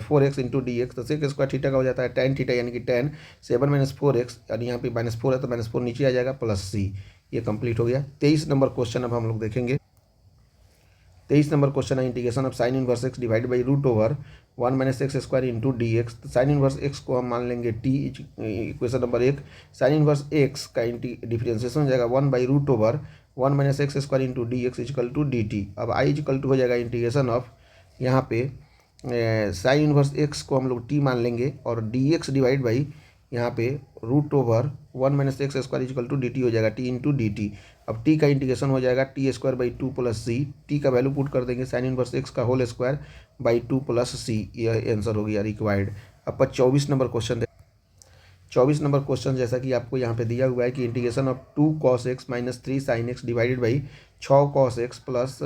four x into D x, तो सेक स्क्वायर थीटा का हो जाता है टेन थीटा, यानी कि ten seven minus four x, यानी यहाँ पे माइनस फोर है तो माइनस फोर नीचे आ जाएगा प्लस सी। ये कंप्लीट हो गया। 23 नंबर क्वेश्चन अब हम लोग देखेंगे। 23 नंबर क्वेश्चन है integration of sine inverse x divide by root over one minus x square into D x. तो साइन इनवर्स एक्स को हम मान लेंगे t, equation number 1। Sine inverse x का डिफरेंशिएशन हो जाएगा one by root over one minus x square into D x equal to d t. अब आई इजकल टू हो जाएगा इंटीग्रेशन ऑफ, यहाँ पे साइन इनवर्स एक्स को हम लोग टी मान लेंगे और डी एक्स डिवाइड बाई यहाँ पे root over one minus x square equal to d t हो जाएगा, टी इंटू डी टी। अब टी का इंटीग्रेशन हो जाएगा t square by two plus c, t का वैल्यू पुट कर देंगे साइन इनवर्स एक्स का whole square by two plus c, यह आंसर हो गया रिक्वायर्ड। अब 24 नंबर क्वेश्चन 24 नंबर क्वेश्चन जैसा कि आपको यहाँ पे दिया हुआ है कि integration of two cos x minus three sine x divided by 6 cos x plus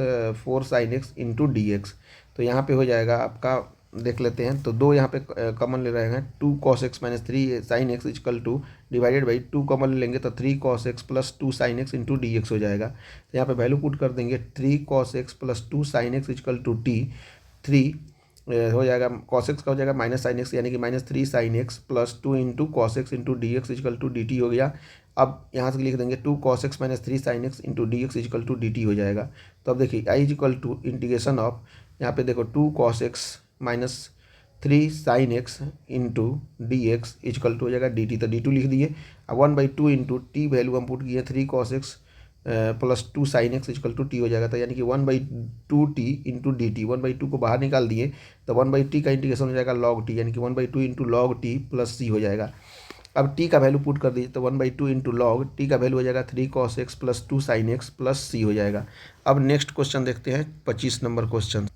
4 sine x into D x. तो यहाँ पे हो जाएगा आपका, देख लेते हैं, तो दो यहाँ पे कॉमन ले रहे हैं, two cos x minus three sine x equal to divided by two common ले लेंगे तो three cos x plus two sine x into D x हो जाएगा। तो यहाँ पे वैल्यू पुट कर देंगे three cos x plus two sine x equal to t, three हो जाएगा cos x का हो जाएगा माइनस साइन एक्स यानी कि -3 sin x plus 2 into cos x into D x equal to d t हो गया। अब यहाँ से लिख देंगे 2 cos x minus 3 sin x into D x equal to d t हो जाएगा। तो अब देखिए I equal to integration of, यहाँ पे देखो 2 cos x minus 3 sin x into D x equal to हो जाएगा डी टी, तो डी टू लिख दिए। अब 1/2 इंटू टी वैल्यू हम पुट किए 3 cos x plus 2 sin x equal to t हो जाएगा। तो यानी कि 1/2 टी इंटू डी टी, 1/2 को बाहर निकाल दिए तो 1/t का इंटीग्रेशन हो जाएगा log t, यानी कि 1/2 into log t plus c हो जाएगा। अब t का वैल्यू पुट कर दीजिए तो 1/2 इंटू लॉग टी का वैल्यू हो जाएगा 3 cos x plus 2 sin x plus c हो जाएगा। अब नेक्स्ट क्वेश्चन देखते हैं 25 नंबर क्वेश्चन।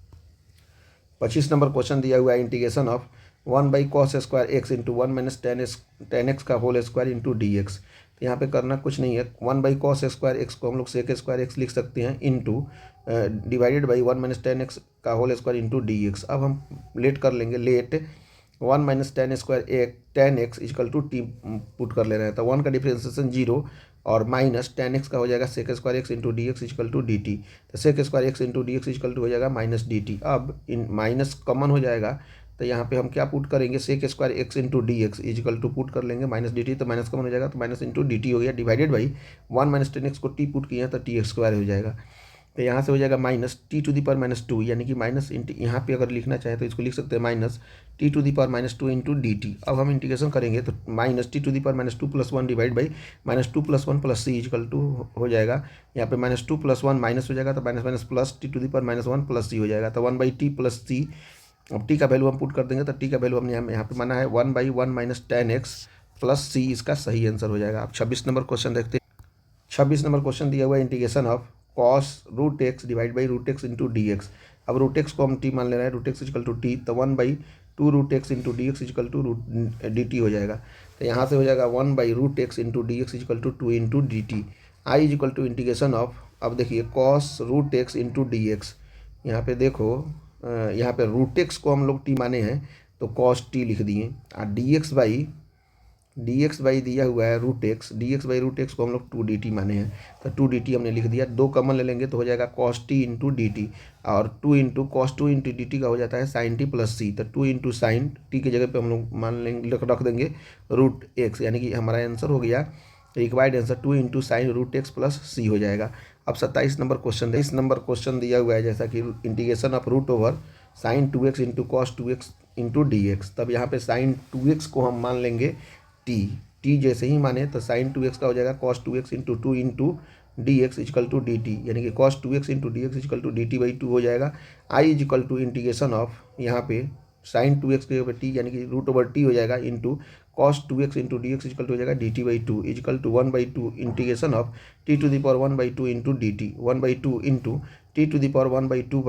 25 नंबर क्वेश्चन दिया हुआ है integration of 1/cos² x into 1 minus tan x का whole square into D x. तो यहाँ पे करना कुछ नहीं है, 1/cos² x को हम लोग sec² x लिख सकते हैं into divided by 1 minus tan x का whole square into D x. अब हम लेट कर लेंगे, let 1 minus tan x equal to t put कर ले रहे हैं, तो 1 का डिफ्रेंसिएशन 0 और माइनस टेन एक्स का हो जाएगा sec² x into D x equal to d t, तो sec² x into D x equal to हो जाएगा माइनस डी टी। अब इन माइनस कॉमन हो जाएगा तो यहाँ पे हम क्या पुट करेंगे, sec² x into D x equal to put कर लेंगे माइनस डी टी, तो माइनस कॉमन हो जाएगा तो माइनस इंटू डी टी हो गया, divided by 1 minus tan x को टी पुट किए हैं तो टी² हो जाएगा। तो यहाँ से हो जाएगा माइनस t⁻², यानी कि माइनस यहाँ पे अगर लिखना चाहे तो इसको लिख सकते हैं minus t⁻² into d t. अब हम इंटीग्रेशन करेंगे तो minus t⁻² plus 1 divide by -2 + 1 + c equal to हो जाएगा। यहाँ पे -2 + 1 माइनस हो जाएगा तो minus minus plus t⁻1 plus c हो जाएगा, तो 1/t प्लस c। अब t का वैल्यू हम पुट कर देंगे तो t का वैल्यू हमने यहाँ पे माना है 1/1 minus tan x plus c, इसका सही आंसर हो जाएगा। अब 26 नंबर क्वेश्चन देखते हैं। 26 नंबर क्वेश्चन दिया हुआ है integration of cos √x divide by √x into D x. अब √x को हम t मान ले रहे हैं, √x इजकल टू टी, तो 1/2 √x into D x equal to d t हो जाएगा। तो यहाँ से हो जाएगा 1/√x into D x equal to 2 into d t. I equal to integration of, अब देखिए cos √x into D x, यहाँ पे देखो यहाँ पे √x को हम लोग t माने हैं तो cos t लिख दिए, और dx बाई दिया हुआ है √x, dx बाई √x को हम लोग 2dt माने हैं तो 2dt हमने लिख दिया। 2 कॉमन ले लेंगे तो हो जाएगा cos t into d t, और 2 into cos 2 into d t का हो जाता है sin t प्लस c, तो 2 इंटू साइन टी की जगह पे हम लोग मान लेंगे रख देंगे √x, यानी कि हमारा आंसर हो गया required answer 2 into sine √x plus c हो जाएगा। अब 27 नंबर क्वेश्चन, 23 नंबर क्वेश्चन दिया हुआ है जैसा कि integration of √sin 2x into cos 2x into D x. तब यहाँ पे sin 2x को हम मान लेंगे t जैसे ही माने तो sin 2x का हो जाएगा cos 2x into 2 into D x equal to d t, यानी कि cos 2x into D x equal to d t by 2 हो जाएगा। I equal to integration of, यहाँ पे sin 2x के ऊपर t यानी कि √t हो जाएगा into cos 2x into D x equal to हो जाएगा d t by 2 equal to 1/2 integration of t⁻1/2 into d t, 1/2 into t⁻1/2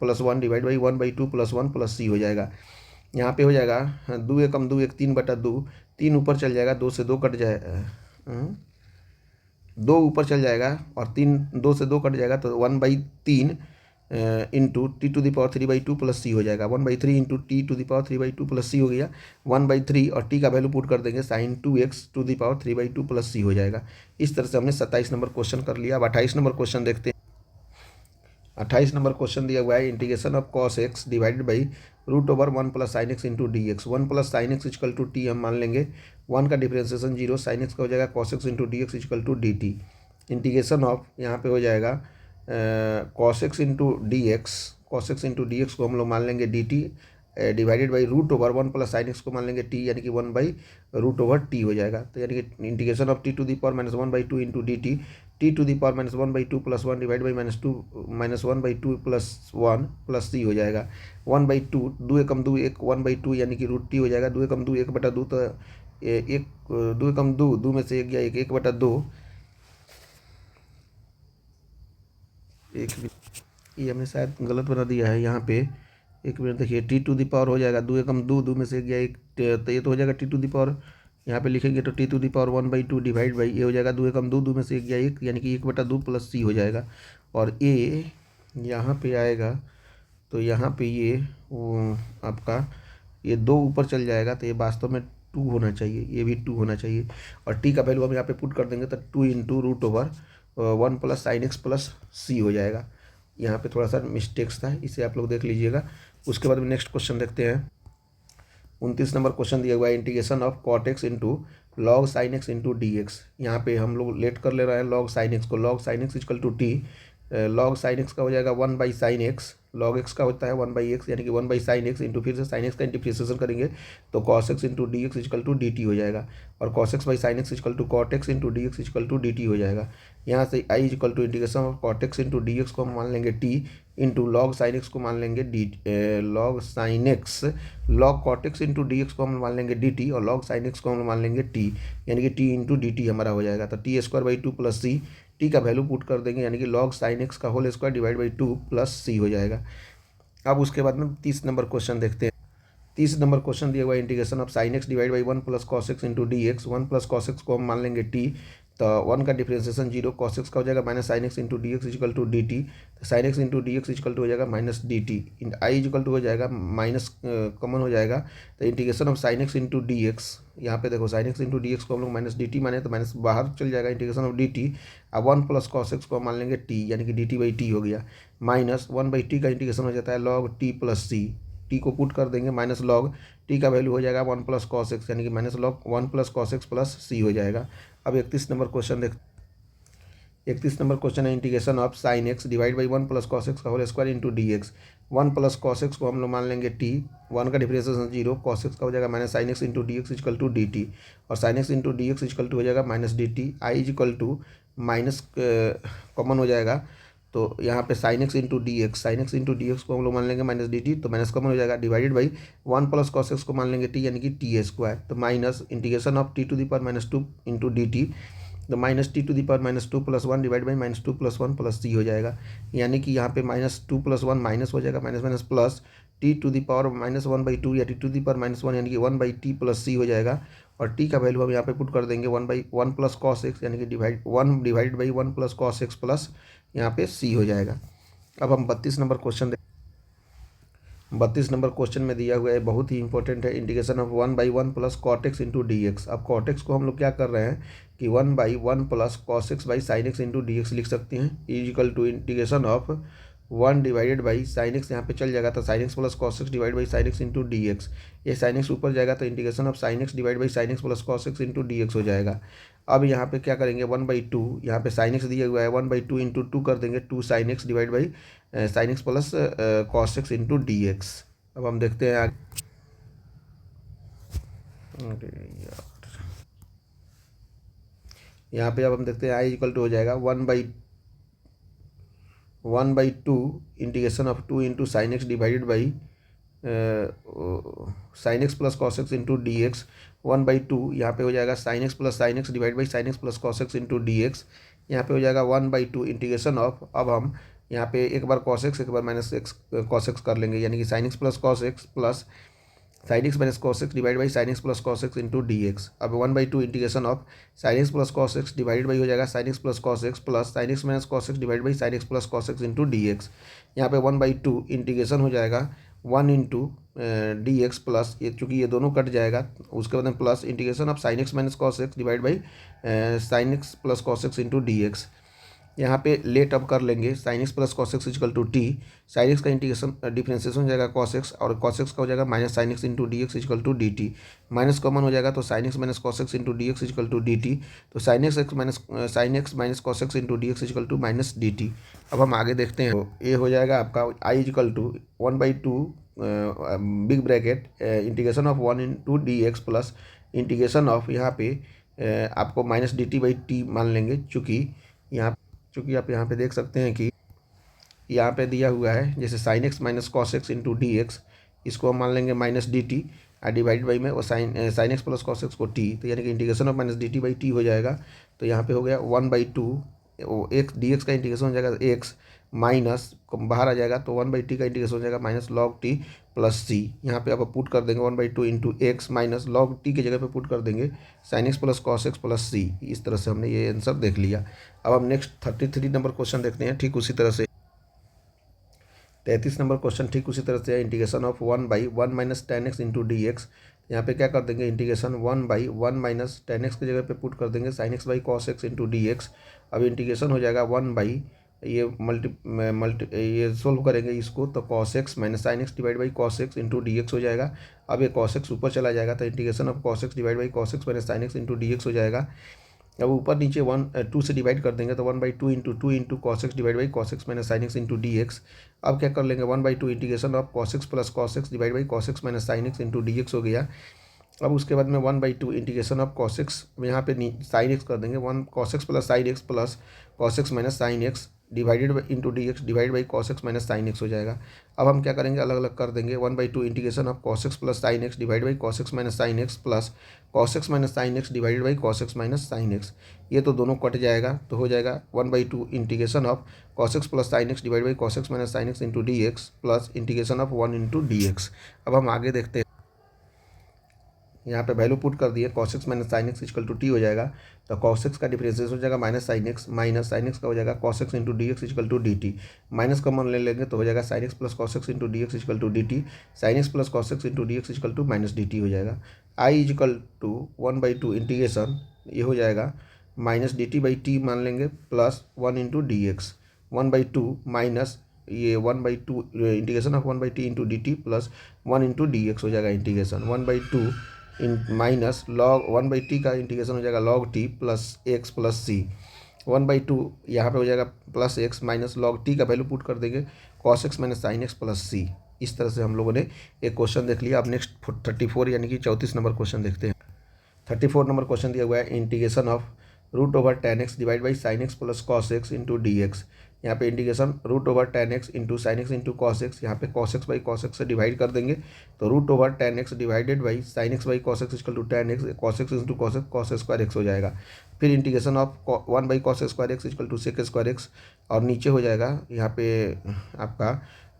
plus 1 divide by 1/2 plus 1 plus c हो जाएगा। यहाँ पे हो जाएगा 2 एकम 2 1 3/2, 3 ऊपर चल जाएगा, 2 से 2 कट जाए 2 ऊपर चल जाएगा और 3 2 से 2 कट जाएगा तो 1/3 इंटू t⁻3/2 प्लस c हो जाएगा। 1/3 इंटू t⁻3/2 प्लस c हो गया 1/3, और t का वैल्यू पुट कर देंगे sin 2x t⁻3/2 plus c हो जाएगा। इस तरह से हमने 27 नंबर क्वेश्चन कर लिया। अब 28 नंबर क्वेश्चन देखते हैं। 28 नंबर क्वेश्चन दिया हुआ है integration of cos x divided by √1 plus sin x into D x. 1 plus sin x equal to t हम मान लेंगे, 1 का डिफ्रेंसिएशन 0, sin x का हो जाएगा cos x into D x equal to d t. Integration of यहाँ पे हो जाएगा cos x into D x को हम लोग मान लेंगे d t divided by √1 plus sin x को मान लेंगे t, यानी कि 1/√t हो जाएगा। तो यानी कि integration of t⁻1/2 into d T, t⁻1/2 plus 1 divide by -1/2 plus 1 plus c हो जाएगा। 1/2 2 एकम 2 1 1/2 यानी कि √t हो जाएगा। 2 एकम 2 1/2 तो 2 एकम 2 2 में से 1 गया 1/2, ये हमने शायद गलत बना दिया है यहाँ पे, 1 मिनट देखिए। t⁻ हो जाएगा 2 एकम 2 2 में से 1 गया 1, तो ये तो हो जाएगा t⁻, यहाँ पे लिखेंगे तो t⁻1/2 डिवाइड बाई ये हो जाएगा 2 एकम 2 2 में से 1 गया 1, यानी कि 1/2 प्लस c हो जाएगा। और a यहाँ पे आएगा तो यहाँ पे ये आपका ये 2 ऊपर चल जाएगा तो ये वास्तव में 2 होना चाहिए, ये भी 2 होना चाहिए। और t का वैल्यू हम यहाँ पे पुट कर देंगे तो 2 into √1 plus sin x plus c हो जाएगा। यहाँ पे थोड़ा सा मिस्टेक्स था, इसे आप लोग देख लीजिएगा। उसके बाद में नेक्स्ट क्वेश्चन देखते हैं। 29 नंबर क्वेश्चन दिया हुआ है, integration of cot x into log sine x into D x. यहाँ पे हम लोग लेट कर ले रहे हैं लॉग साइन एक्स को। Log sine x equal to t, log sine x का हो जाएगा 1/sin x, लॉग एक्स का होता है 1/x, यानी कि 1/sin x इंटू फिर से साइन एक्स का इंटीग्रेशन करेंगे तो cos x into D x equal to d t हो जाएगा, और cos x by sine x equal to cot x into D x equal to d t हो जाएगा। यहाँ से I equal to integration of cot x into D x को हम मान लेंगे t, into log sine x को मान लेंगे d, log sine x, log cot x into D x को हम मान लेंगे डी टी, और लॉग साइन एक्स को हम मान लेंगे टी, यानी कि टी इंटू डी टी हमारा हो जाएगा। तो t square by two plus c, t का वैल्यू पुट कर देंगे, यानी कि लॉग साइन एक्स का whole square divide by two plus c हो जाएगा। अब उसके बाद में 30 नंबर क्वेश्चन देखते हैं। 30 नंबर क्वेश्चन दिया हुआ है, integration of sine x divide by 1 plus cos x into D x. 1 plus cos x को हम मान लेंगे टी, तो 1 का डिफ्रेंसिएशन 0, कॉस एक्स का हो जाएगा minus sine x into D x equal to d t, तो sine x into D x equal to हो जाएगा minus d t, I equal to हो जाएगा माइनस कॉमन हो जाएगा, तो integration of sine x into D x, यहाँ पे देखो sine x into D x को हम लोग माइनस डी टी माने तो माइनस बाहर चल जाएगा, इंटीग्रेशन ऑफ डी टी। अब 1 प्लस कॉस एक्स को हम मान लेंगे टी, यानी कि डी टी बाई टी हो गया, माइनस 1/t का इंटीग्रेशन हो जाता है log t plus c, t को पुट कर देंगे माइनस लॉग टी का वैल्यू हो जाएगा 1 प्लस कॉस एक्स, यानी कि minus log 1 plus cos x plus c हो जाएगा। अब 31 नंबर क्वेश्चन देख 31 नंबर क्वेश्चन है, integration of sine x divide by 1 plus cos x का whole square into D x. 1 plus cos x को हम लोग मान लेंगे टी, 1 का डिफ्रेंसिएशन 0, कॉस एक्स का हो जाएगा minus sine x into D x equal to d t, और sine x into D x equal to हो जाएगा minus d t, I equal to minus common हो जाएगा, तो यहाँ पे sine x into D x, sine x into D x को हम लोग मान लेंगे माइनस डी टी, तो माइनस कॉमन हो जाएगा, divided by 1 plus cos x को मान लेंगे टी, यानी कि टी स्क्वायर, तो minus integration of t to the power minus two into d t, तो minus t to the power minus two plus one divide by minus two plus one plus c हो जाएगा, यानी कि यहाँ पे minus two plus one minus हो जाएगा, minus minus plus t to the power minus 1/2 या t to the power minus one, यानी कि 1/t प्लस सी हो जाएगा, और टी का वैल्यू हम यहाँ पे पुट कर देंगे 1/1 प्लस कॉस एक्स, यानी कि divide by 1 plus cos x plus यहाँ पे सी हो जाएगा। अब हम 32 नंबर क्वेश्चन 32 नंबर क्वेश्चन में दिया हुआ है, बहुत ही इंपॉर्टेंट है, integration of 1/1 plus cot x into D x. अब कॉट एक्स को हम लोग क्या कर रहे हैं कि 1/1 plus cos x by sine x into D x लिख सकते हैं, equal to integration of 1 divided by sine x, यहाँ पे चल जाएगा तो sine x plus cos x divide by sine x into D x, ये साइन एक्स ऊपर जाएगा तो integration of sine x divide by sine x plus cos x into D x हो जाएगा। अब यहाँ पे क्या करेंगे 1/2, यहाँ पे साइन एक्स दिया हुआ है 1/2 इंटू टू कर देंगे, 2 sign x divide by sine x plus cos x into D x. अब हम देखते हैं आगे, यहाँ पे अब हम देखते हैं आई इक्वल टू हो जाएगा 1/2 integration of 2 into sine x divided by sine x plus cos x into D x, 1/2 यहाँ पे हो जाएगा sine x plus sine x divide by sine x plus cos x into D x, यहाँ पे हो जाएगा 1/2 इंटीग्रेशन ऑफ, अब हम यहाँ पे एक बार कॉस एक्स एक बार माइनस एक्स कॉस एक्स कर लेंगे, यानी कि sign x plus cos x plus sine x minus cos x divide by sine x plus cos x into D x. अब 1/2 integration of sine x plus cos x divide by हो जाएगा sine x plus cos x plus sine x minus cos x divide by sine x plus cos x into D x. यहाँ पे 1/2 इंटीग्रेशन हो जाएगा 1 इंटू डी एक्स प्लस, ये चूँकि ये दोनों कट जाएगा, उसके बाद में plus integration of sine x minus cos x divide by sine x plus cos x into D x. यहाँ पे लेट अब कर लेंगे sine x plus cos x equal to t, sine x का इंटीग्रेशन डिफ्रेंसिएशन हो जाएगा कॉस एक्स, और कॉस एक्स का हो जाएगा minus sine x into D x equal to d t, minus common हो जाएगा तो sine x minus cos x into D x equal to d t, तो sine x minus cos x into D x equal to minus d t. अब हम आगे देखते हैं, तो ये हो जाएगा आपका I equal to 1/2 big bracket integration of 1 into D x plus integration of यहाँ पे आपको minus d t by t मान लेंगे, चूँकि आप यहाँ पे देख सकते हैं कि यहाँ पे दिया हुआ है जैसे sign x minus cos x into D x, इसको हम मान लेंगे माइनस डी टी, और डिवाइड बाई में वो sign x plus cos x को टी, तो यानी कि integration of minus d t by T हो जाएगा, तो यहाँ पे हो गया 1/2 एक्स डी एक्स का इंटीग्रेशन हो जाएगा एक्स माइनस बाहर आ जाएगा तो 1/t का इंटीग्रेशन हो जाएगा minus log t plus c, यहाँ पे आप पुट कर देंगे 1/2 into x minus log t की जगह पे पुट कर देंगे sine x plus cos x plus c. इस तरह से हमने ये आंसर देख लिया। अब हम नेक्स्ट 33 नंबर क्वेश्चन देखते हैं, ठीक उसी तरह से 33 नंबर क्वेश्चन ठीक उसी तरह से है, integration of 1/1 minus tan x into D x. यहाँ पे क्या कर देंगे इंटीग्रेशन 1/1 माइनस टेन एक्स की जगह पे पुट कर देंगे sine x by cos x into D x. अब इंटीग्रेशन हो जाएगा 1/1 ये ये सोल्व करेंगे इसको, तो cos x minus sine x divide by cos x into D x हो जाएगा। अब ये cos x ऊपर चला जाएगा, तो integration of cos x divide by cos x minus sine x into D x हो जाएगा। अब ऊपर नीचे 2 से डिवाइड कर देंगे, तो 1/2 into cos x divide by cos x minus sine x into D x. अब क्या कर लेंगे, 1/2 integration of cos x plus cos x divide by cos x minus sine x into D x हो गया। अब उसके बाद में 1/2 इंटीग्रेशन ऑफ cos x, यहाँ पे साइन एक्स कर देंगे, 1 cos x plus sine x plus cos x minus sine x divided into D x divide by cos x minus sine x हो जाएगा। अब हम क्या करेंगे, अलग अलग कर देंगे, 1/2 integration of cos x plus sine x divide by cos x minus sine x plus cos x minus sine x divided by cos x minus sine x. ये तो दोनों कट जाएगा, तो हो जाएगा 1/2 integration of cos x plus sine x divide by cos x minus sine x into D x plus integration of 1 into D x. अब हम आगे देखते हैं, यहाँ पे वैल्यू पुट कर दिए, cos x minus sine x equal to t हो जाएगा। तो cos x का डिफरेंशिएशन हो जाएगा माइनस साइन एक्स का हो जाएगा cos x into D x equal to d t. Minus common ले लेंगे तो हो जाएगा sine x plus cos x into D x equal to d t. Sine x plus cos x into D x equal to minus d t हो जाएगा। आई इक्वल टू 1/2 इंटीग्रेशन, ये हो जाएगा minus d t by t मान लेंगे plus 1 into D x. 1/2 minus ये 1/2 integration of 1/t into d T plus 1 into D x हो जाएगा इंटीग्रेशन 1/2 इन माइनस लॉग 1/t का इंटीग्रेशन हो जाएगा log t plus x plus c. 1/2 यहाँ पे हो जाएगा plus x minus log t का वैल्यू पुट कर देंगे cos x minus sine x plus c. इस तरह से हम लोगों ने एक क्वेश्चन देख लिया। अब नेक्स्ट 34 यानी कि 34 नंबर क्वेश्चन देखते हैं। 34 नंबर क्वेश्चन दिया हुआ है, integration of √tan x divide by sine x plus cos x into D x. यहाँ पे integration √tan x into sine x into cos x, यहाँ पे cos x by cos x से डिवाइड कर देंगे, तो √tan x divided by sine x by cos x equal to tan x, cos x into cos square x हो जाएगा। फिर integration of 1/cos square x equal to sec square x, और नीचे हो जाएगा यहाँ पे आपका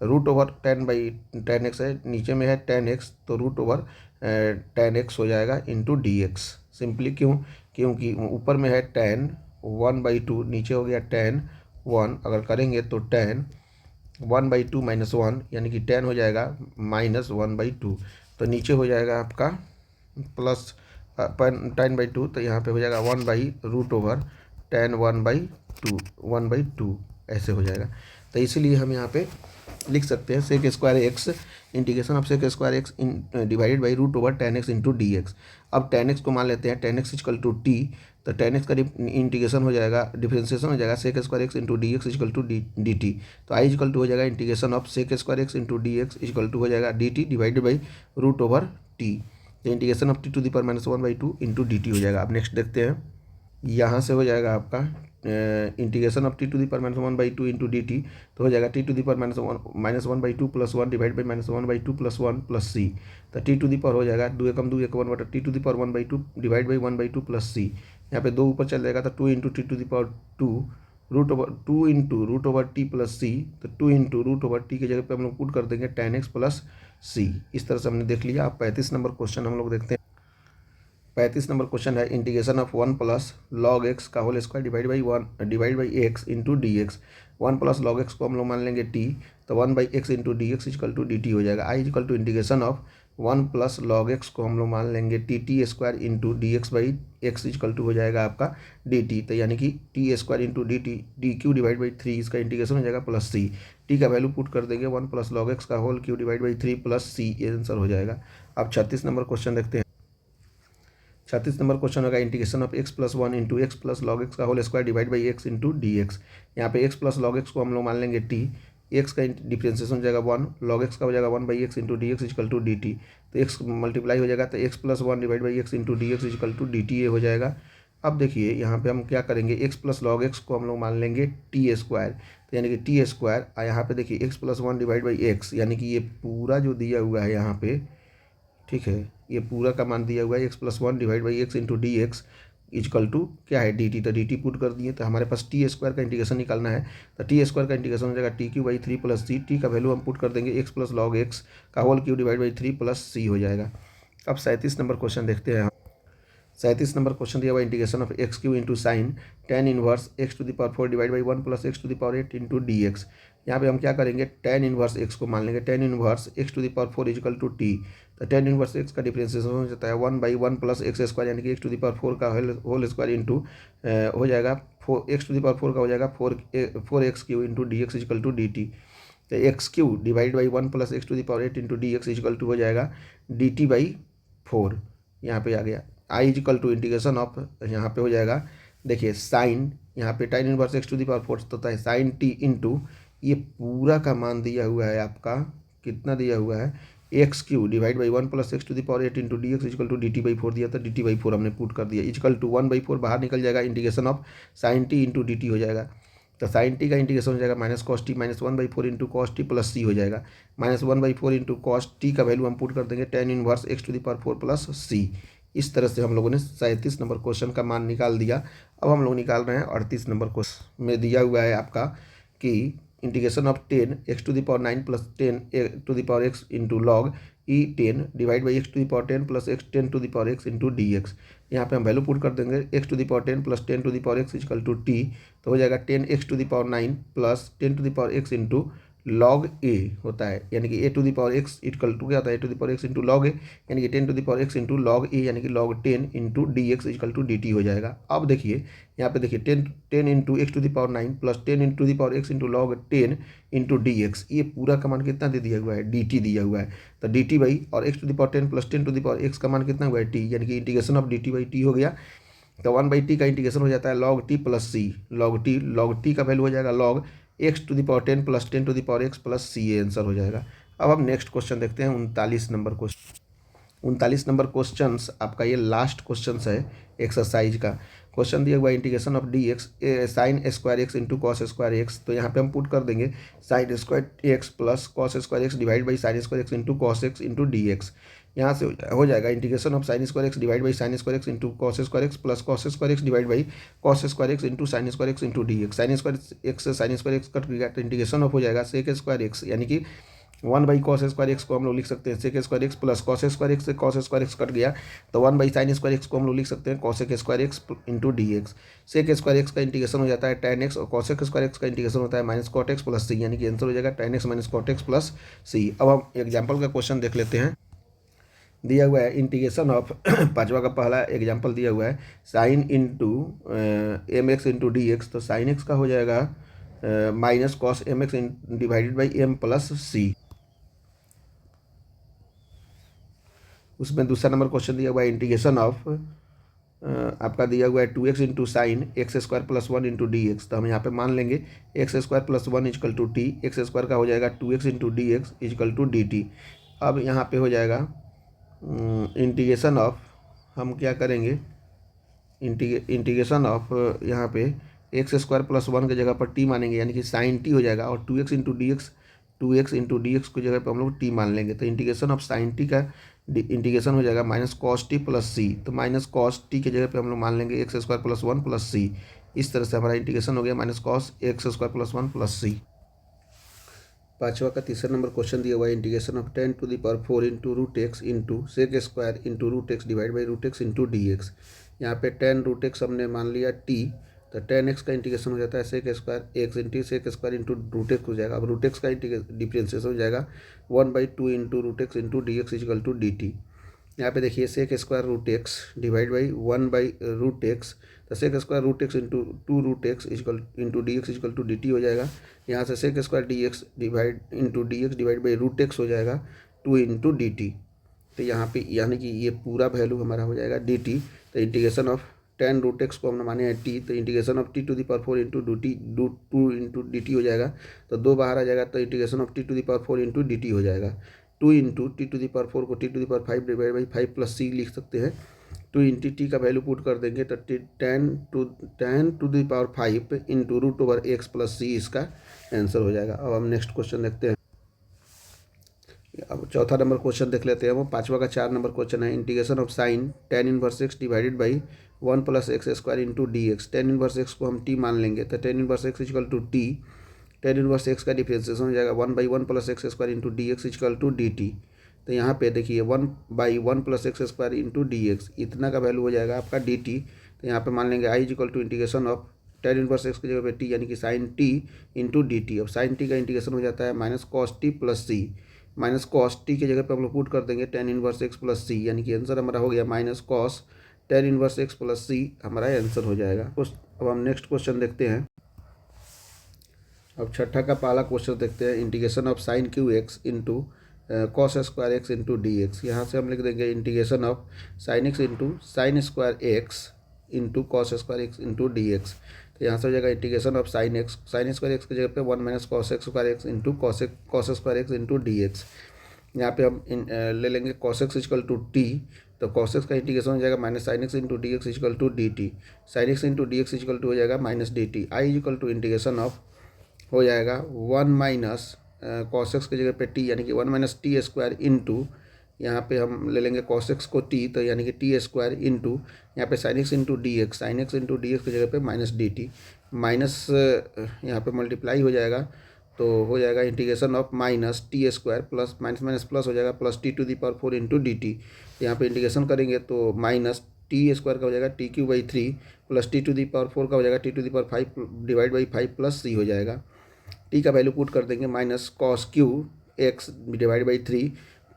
√tan x है, नीचे में है tan x, तो √tan x हो जाएगा इंटू डी एक्स। सिंपली क्योंकि ऊपर में है tan 1/2, नीचे हो गया tan 1, अगर करेंगे तो tan 1/2 माइनस 1 यानी कि tan हो जाएगा माइनस 1/2, तो नीचे हो जाएगा आपका प्लस tan/2, तो यहाँ पे हो जाएगा 1/√tan 1/2 ऐसे हो जाएगा। तो इसीलिए हम यहाँ पे लिख सकते हैं sec square x integration of sec square x divided by √tan x into D x. अब tan x को मान लेते हैं, tan x equal to t, तो tan x का इंटीग्रेशन हो जाएगा, डिफरेंशिएशन हो जाएगा sec square x into D x equal to d t. तो आई इक्वल टू हो जाएगा integration of sec square x into D x equal to हो जाएगा d t divided by √t। तो integration of t⁻1/2 into d t हो जाएगा। अब नेक्स्ट देखते हैं, यहाँ से हो जाएगा आपका integration of t⁻1/2 into d t, तो हो जाएगा t⁻1/2 plus 1 divide by -1/2 plus 1 plus c. तो t हो जाएगा 2 एकम 2 1 बटा t⁻1/2 divide by 1/2 plus c. यहाँ पे 2 ऊपर चल जाएगा, तो 2 into √2 into √t plus c, तो 2 इंटू √t के जगह पे हम लोग पुट कर देंगे tan x प्लस सी। इस तरह से हमने देख लिया। अब 35 नंबर क्वेश्चन हम लोग देखते हैं। 35 नंबर क्वेश्चन है, integration of 1 plus log x का whole square divide by x into D x. 1 plus log x को हम लोग मान लेंगे t, तो 1/x into D x equal to d t हो जाएगा। I equal to integration of 1 plus log x को हम लोग मान लेंगे t square into D x by x equal to हो जाएगा आपका डी टी। तो यानी कि t square into d q divide by 3, इसका इंटीग्रेशन हो जाएगा प्लस सी। टी का वैल्यू पुट कर देंगे 1 प्लस log x का whole cube divide by 3 plus c, ये आंसर हो जाएगा। अब 36 नंबर क्वेश्चन देखते हैं। 36 नंबर क्वेश्चन होगा, integration of x plus 1 into x plus log x का whole square divide by x into D x. यहाँ पे x प्लस log x को हम लोग मान लेंगे t, x का डिफरेंशिएशन हो जाएगा 1, log x का हो जाएगा 1/x into D x equal to d t. तो x मल्टीप्लाई हो जाएगा, तो x plus 1 divide by x into D x equal to d t, ये हो जाएगा। अब देखिए यहाँ पे हम क्या करेंगे, x प्लस log x को हम लोग मान लेंगे टी स्क्वायर, तो यानी कि टी स्क्वायर, यहाँ पे देखिए x plus 1 divide by x, यानी कि ये पूरा जो दिया हुआ है यहाँ पे, ठीक है, ये पूरा का मान दिया हुआ है x plus 1 divide by x into D x equal to क्या है डी टी। तो डी टी पुट कर दिए, तो हमारे पास टी स्क्वायर का इंटीग्रेशन निकालना है, तो टी स्क्वायर का इंटीग्रेशन हो जाएगा t cube by 3 plus c. T का वैल्यू हम पुट कर देंगे x प्लस log x का whole cube divide by 3 plus c हो जाएगा। अब 37 नंबर क्वेश्चन देखते हैं। 37 नंबर क्वेश्चन दिया हुआ, integration of x cube into sine tan inverse x⁴ divide by 1 plus x⁴ into D x. यहाँ पे हम क्या करेंगे, tan इनवर्स x को मान लेंगे, tan inverse x⁴ equal to t. तो tan इनवर्स x का डिफरेंशिएशन हो जाता है 1/1 प्लस x स्क्वायर, यानी कि x⁴ का होल स्क्वायर इंटू हो जाएगा 4 का हो जाएगा 4x³ into D x equal to d t. तो x³ divide by 1 plus x⁸ into D x equal to हो जाएगा dt/4। यहाँ पे आ गया i equal to integration of, यहाँ पे हो जाएगा देखिए साइन, यहाँ पे tan इनवर्स x⁴ होता है साइन t इंटू ये पूरा का मान दिया हुआ है आपका, कितना दिया हुआ है x³ divide by 1 plus x⁸ into D x equal to dt/4 दिया था, dt/4 हमने पुट कर दिया इजकल टू 1/4 बाहर निकल जाएगा, integration of sign t into dt हो जाएगा। तो साइन t का इंटीग्रेशन हो जाएगा minus cos t minus 1/4 into cos t plus c हो जाएगा, माइनस 1/4 इंटू कॉस टी का वैल्यू हम पुट कर देंगे tan inverse x⁴ plus c. इस तरह से हम लोगों ने 37 नंबर क्वेश्चन का मान निकाल दिया। अब हम लोग निकाल रहे हैं 38 नंबर क्वेश्चन में दिया हुआ है आपका कि integration of 10 x⁹ plus 10 into log e10 divide by x⁻10 plus 10 into D x. यहाँ पे हम वैल्यू पुट कर देंगे x⁻10 plus 10 is equal to t, तो हो जाएगा 10x⁹ प्लस 10 इंटू लॉग ए होता है, यानी कि a⁴x इक्वल टू क्या होता है a⁴x इंटू लॉग ए, यानी कि 10⁴x इंटू लॉग ए यानी कि log 10 into D x equal to d t हो जाएगा। अब देखिए यहाँ पे देखिए 10 into x⁹ plus 10 into log 10 into D x, ये पूरा का मान कितना दे दिया हुआ है डी टी दिया हुआ है, तो डी टी बाई और x⁻10 प्लस 10 का मान कितना हुआ है टी, यानी कि integration of D t by T हो गया। तो 1/t का इंटीग्रेशन हो जाता है लॉग टी प्लस सी, लॉग टी का वैल्यू हो जाएगा log x⁻10 plus 10 plus c, ये आंसर हो जाएगा। अब हम नेक्स्ट क्वेश्चन देखते हैं 39 नंबर क्वेश्चन। 39 नंबर क्वेश्चन आपका ये लास्ट क्वेश्चन है एक्सरसाइज का। क्वेश्चन दिया हुआ integration of D x sign square x into cos square x, तो यहाँ पे हम पुट कर देंगे sign square x plus cos square x divide by sign square x into cos x into D x. यहाँ से हो जाएगा integration of sign square x divide by sign square x into cos square x plus cos square x divide by cos square x into sine square x into D x. Sign square x से साइन स्क्वायर एक्स कट गया तो इंटीग्रेशन ऑफ हो जाएगा सेक स्क्वायर एक्स, यानी कि 1/cos स्क्वायर एक्स को हम लोग लिख सकते हैं sec square x plus cos square x से कॉस स्क्वायर एक्स कट गया तो 1/sin स्क्वायर एक्स को हम लोग लिख सकते हैं cosec square x into D x. Sec square x का इंटीग्रेशन हो जाता है tan x और कॉसेक स्क्वायर एक्स का इंटीग्रेशन होता है minus cot x plus c, यानी कि आंसर हो जाएगा tan x minus cot x plus c. अब हम एग्जाम्पल का क्वेश्चन देख लेते हैं। दिया हुआ है इंटीग्रेशन ऑफ पांचवा का पहला एग्जाम्पल दिया हुआ है sine into m x into D x, तो साइन एक्स का हो जाएगा minus cos m x divided by m plus c. उसमें दूसरा नंबर क्वेश्चन दिया हुआ है इंटीग्रेशन ऑफ आपका दिया हुआ है 2x into sine x square plus 1 into D x, तो हम यहाँ पे मान लेंगे x square plus 1 equal to t, x square का हो जाएगा 2x into D x equal to d t. अब यहाँ पे हो जाएगा इंटीग्रेशन ऑफ, हम क्या करेंगे इंटीग्रेशन ऑफ यहाँ पे एक्स स्क्वायर प्लस 1 की जगह पर टी मानेंगे, यानी कि साइन टी हो जाएगा, और 2x इंटू डी एक्स की जगह पर हम लोग टी मान लेंगे, तो इंटीग्रेशन ऑफ साइन टी का इंटीग्रेशन हो जाएगा minus cos t plus c, तो माइनस कॉस टी की जगह पे हम लोग मान लेंगे x square plus 1 plus c. इस तरह से हमारा इंटीग्रेशन हो गया minus cos x square plus 1 plus c. पांचवा का तीसरा नंबर क्वेश्चन दिया हुआ है integration of 10⁴ into root x into sec square into root x divide by root x into D x. यहाँ पे 10 रूट एक्स हमने मान लिया टी, तो 10x का इंटीग्रेशन हो जाता है sec square x into sec square into root x हो जाएगा। अब रूट एक्स का डिफ्रेंशिएशन हो जाएगा 1/2 into root x into D x equal to d t. यहाँ पे देखिए sec square root x divide by 1/रूट एक्स, तो sec square root x into 2 root x equal into D x equal to d t हो जाएगा। यहाँ से sec square d x divide into D x divide by root x हो जाएगा 2 इंटू डी टी। तो यहाँ पे यानी कि ये पूरा वैल्यू हमारा हो जाएगा डी टी। तो इंटीग्रेशन ऑफ 10 रूट एक्स को हमने माने हैं टी, तो integration of t⁴ into 2 into d t हो जाएगा, तो 2 बाहर आ जाएगा, तो integration of t⁴ into d t हो जाएगा। 2 इंटू t⁴ को t⁵ divide by 5 plus c लिख सकते हैं। 2 इंटू टी का वैल्यू पुट कर देंगे तो 10⁵ into root over x plus c इसका आंसर हो जाएगा। अब हम नेक्स्ट क्वेश्चन देखते हैं। अब चौथा नंबर क्वेश्चन देख लेते हैं। वो पांचवा का 4 नंबर क्वेश्चन है integration of sine tan inverse x divided by 1 plus x square into D x. tan inverse x को हम टी मान लेंगे, तो tan inverse x equal to t, tan inverse x का डिफ्रेंशिएशन हो जाएगा 1/1 plus x square into D x equal to d t. तो यहाँ पे देखिए 1/1 plus x square into D x इतना का वैल्यू हो जाएगा आपका डी टी। तो यहाँ पे मान लेंगे I equal to integration of tan inverse x की जगह पे टी, यानी कि sine t into d t. अब साइन टी का इंटीग्रेशन हो जाता है minus cos t plus c, minus cos t की जगह पे हम लोग पुट कर देंगे tan inverse x plus c, यानी कि आंसर हमारा हो गया minus cos tan inverse x plus c हमारा आंसर हो जाएगा। अब हम नेक्स्ट क्वेश्चन देखते हैं। अब छठा का पहला क्वेश्चन देखते हैं, integration of sign Q x into cos square x into D x. यहाँ से हम लिख देंगे integration of sine x into sine square x into cos square x into D x. तो यहाँ से हो जाएगा integration of sign square x की जगह पे 1 minus cos x square x into cos square x into D x. यहाँ पे हम ले लेंगे cos x equal to t, तो कॉस एक्स का इंटीग्रेशन हो जाएगा minus sine x into D x equal to d t. Sine x into D x equal to हो जाएगा minus d t. I equal to integration of हो जाएगा 1 माइनस कॉस एक्स की जगह पे टी, यानी कि 1 माइनस टी स्क्वायर इंटू, यहाँ पे हम ले लेंगे कॉस एक्स को टी, तो यानी कि टी स्क्वायर इंटू यहाँ पे sine x into D x, sine x into D x की जगह पे माइनस डी टी, माइनस यहाँ पे मल्टीप्लाई हो जाएगा, तो हो जाएगा integration of minus t square plus minus minus plus हो जाएगा plus t to the power 4 into d t. यहाँ पर इंटीग्रेशन करेंगे तो माइनस टी स्क्वायर का हो जाएगा t cube by 3 plus t to the power 4 का हो जाएगा t to the power 5 divide by 5 plus c हो जाएगा। टी का वैल्यू पुट कर देंगे minus cos cube x divide by 3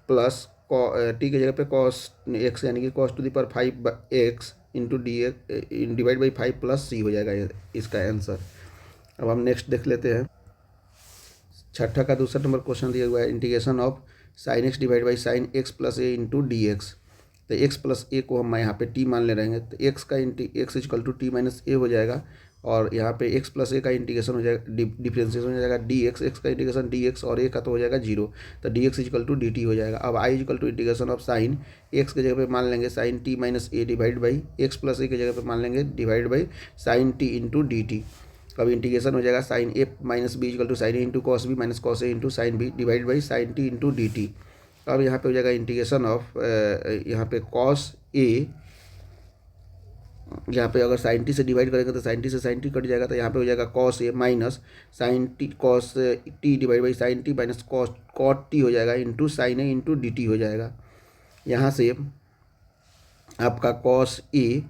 plus t की जगह पे कॉस एक्स यानी कि cos to the power 5 x into D x divide by 5 plus c हो जाएगा इसका आंसर। अब हम नेक्स्ट देख लेते हैं। छठा का दूसरा नंबर क्वेश्चन दिया हुआ है, integration of sine x divide by sine x plus A into D x. तो एक्स प्लस ए को हम यहाँ पे टी मान ले रहेंगे, तो एक्स का x equal to t minus a हो जाएगा, और यहाँ पे एक्स प्लस ए का इंटीग्रेशन हो जाएगा, डिफ्रेंशिएशन हो जाएगा डी एक्स का इंटीग्रेशन डी एक्स और ए का तो हो जाएगा 0, तो d x equal to d t हो जाएगा। अब I equal to integration of sine x की जगह पे मान लेंगे sine t minus a divide by x plus a की जगह पे मान लेंगे divide by sine t into d t. अब इंटीग्रेशन हो जाएगा sine a minus b equal to sign a into cos b minus cos a into sine b divide by sine t into d t. अब यहाँ पे हो जाएगा इंटीग्रेशन ऑफ यहाँ पे कॉस ए, यहाँ पे अगर साइन टी से डिवाइड करेंगे तो साइन टी से साइन टी कट जाएगा, तो यहाँ पे हो जाएगा cos a minus sine t cos t divide by sine t minus cot t हो जाएगा into sine a into d t हो जाएगा। यहाँ से आपका कॉस ए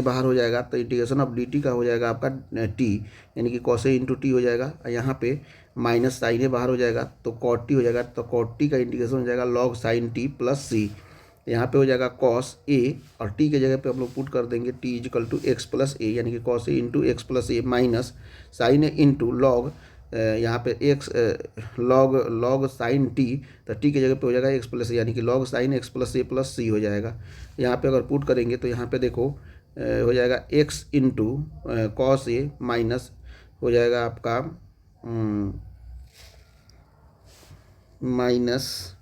बाहर हो जाएगा, तो इंटीग्रेशन ऑफ डी टी का हो जाएगा आपका टी, यानी कि कॉस ए इंटू टी हो जाएगा। यहाँ पे माइनस साइन ए बाहर हो जाएगा तो कॉट टी हो जाएगा, तो कॉट टी का इंटीग्रेशन हो जाएगा log sine T plus c. यहाँ पे हो जाएगा कॉस ए और टी के जगह पे हम लोग पुट कर देंगे t equal to x plus a, यानी कि cos a into x plus a minus sine a into log यहाँ पे एक्स लॉग साइन टी, तो टी की जगह पे हो जाएगा एक्स प्लस ए, यानी कि log sine x plus a plus c हो जाएगा। यहाँ पे अगर पुट करेंगे तो यहाँ पे देखो हो जाएगा x into cos a minus हो जाएगा आपका माइनस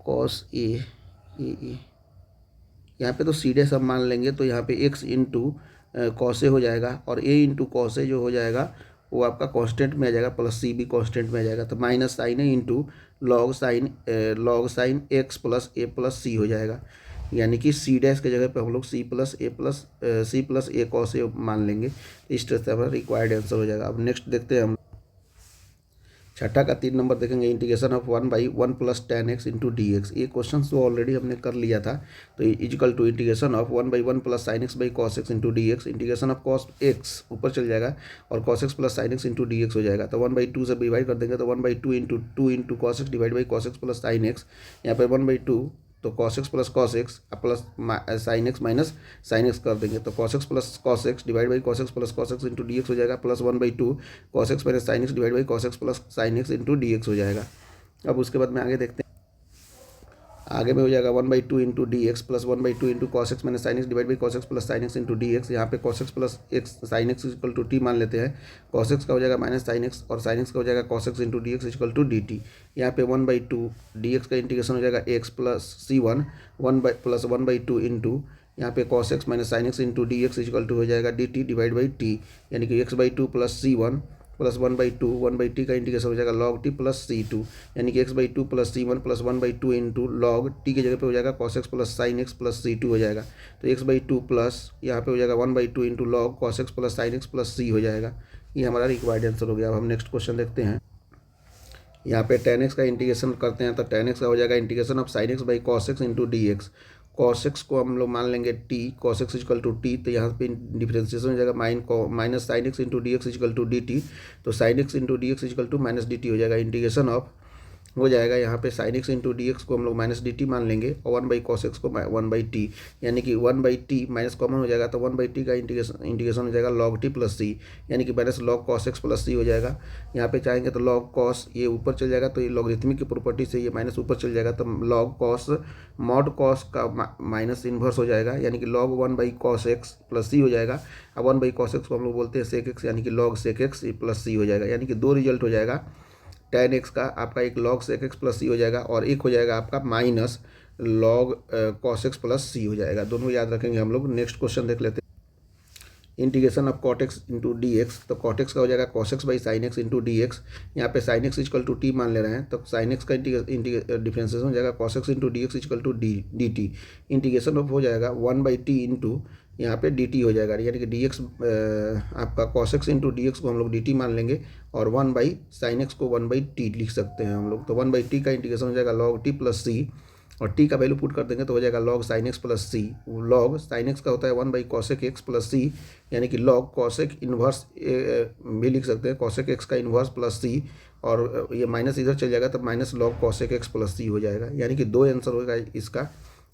कॉस ए यहाँ पे तो सीधे सब मान लेंगे, तो यहाँ पे एक्स इंटू कॉस ए हो जाएगा और ए इंटू कॉस ए जो हो जाएगा वो आपका कांस्टेंट में आ जाएगा प्लस सी भी कांस्टेंट में आ जाएगा, तो minus sine a into log sine x plus a plus c हो जाएगा, यानी कि सी डैश के जगह पे हम लोग C plus A cos A मान लेंगे। इस तरह से हमारा रिक्वायर्ड आंसर हो जाएगा। अब नेक्स्ट देखते हैं हम छठा का 3 नंबर देखेंगे, integration of 1/1 plus tan x into D x. ये क्वेश्चन तो ऑलरेडी हमने कर लिया था, तो equal to integration of 1/1 plus sine x by cos x into D x. Integration of cos x ऊपर चल जाएगा और cos x plus sine x into D x हो जाएगा, तो 1/2 से डिवाइड कर देंगे, तो 1/2 into cos x divide by cos x plus sine x. यहाँ पर 1/2 तो cos x plus cos x plus sine x minus sine x कर देंगे, तो cos x plus cos x divide by cos x plus cos x into D x हो जाएगा, plus 1/2 cos x minus sine x divide by cos x plus sine x into D x हो जाएगा। अब उसके बाद में आगे देखते हैं, आगे में हो जाएगा 1/2 into D x plus 1/2 into cos x minus sine x divide by cos x plus sine x into D x. यहाँ पे cos x plus x sine x equal to T मान लेते हैं, कॉस एक्स का हो जाएगा माइनस साइन एक्स और साइन एक्स का हो जाएगा cos x into D x equal to d t. यहाँ पे 1/2 डी एक्स का इंटीग्रेशन हो जाएगा x plus C1 plus 1/2 into यहाँ पे cos x minus sine x into D x equal to हो जाएगा d t divide by t, यानी कि x/2 प्लस C1 प्लस 1/2 का इंटीग्रेशन हो जाएगा log t प्लस C2, यानी कि x/2 plus C1 plus 1/2 into log t की जगह पे हो जाएगा cos x plus sign x plus C2 हो जाएगा, तो x/2 प्लस यहाँ पे हो जाएगा 1/2 into log cos x plus sign x plus C हो जाएगा। ये हमारा रिक्वायर्ड आंसर हो गया। अब हम नेक्स्ट क्वेश्चन देखते हैं। यहाँ पे tan x का इंटीग्रेशन करते हैं, तो tan x का हो जाएगा integration of sign x by cos x into D x. cos x को हम लोग मान लेंगे t, cos x equal to t, तो यहाँ पे डिफ्रेंशिएशन हो जाएगा minus sine x into D x equal to d t, तो sine x into D x equal to minus d t हो जाएगा। इंटीग्रेशन ऑफ हो जाएगा यहाँ पे sine x into D x को हम लोग माइनस डी टी मान लेंगे और 1/cos एक्स को 1/t, यानी कि 1/t माइनस कॉमन हो जाएगा तो 1/t का इंटीग्रेशन हो जाएगा log t प्लस सी, यानी कि minus log cos x plus c हो जाएगा। यहाँ पे चाहेंगे तो log cos ये ऊपर चल जाएगा तो ये लॉगरिथमिक की प्रॉपर्टी से ये माइनस ऊपर चल जाएगा तो log cos मॉड cos का माइनस इन्वर्स हो जाएगा, यानी कि log 1/cos x plus c हो जाएगा। अब 1/cos एक्स को हम लोग बोलते हैं sec x, यानी कि log sec x plus c हो जाएगा, यानी कि दो रिजल्ट हो जाएगा। tan x का आपका एक log sec x plus c हो जाएगा और एक हो जाएगा आपका minus log cos x plus c हो जाएगा। दोनों याद रखेंगे हम लोग। नेक्स्ट क्वेश्चन देख लेते हैं। Integration of cot x into D x, तो cot x का हो जाएगा cos x by sine x into D x. यहाँ पे sine x equal to T मान ले रहे हैं तो साइन एक्स का डिफ्रेंसिएशन हो जाएगा cos x into D x equal to d t. Integration of हो जाएगा 1/t इंटू यहाँ पे dt हो जाएगा, यानी कि dx आपका cos x into D x को हम लोग dt मान लेंगे और 1/sin x को 1/t लिख सकते हैं हम लोग। तो 1/t का इंटीग्रेशन हो जाएगा log t प्लस सी और t का वैल्यू पुट कर देंगे तो हो जाएगा log sin x प्लस सी। log sin x का होता है 1/cosec x प्लस सी, यानी कि log cosec इन्वर्स भी लिख सकते हैं, cosec x का इन्वर्स प्लस सी, और ये माइनस इधर चल जाएगा तो minus log cosec x plus c हो जाएगा, यानी कि दो आंसर होगा इसका।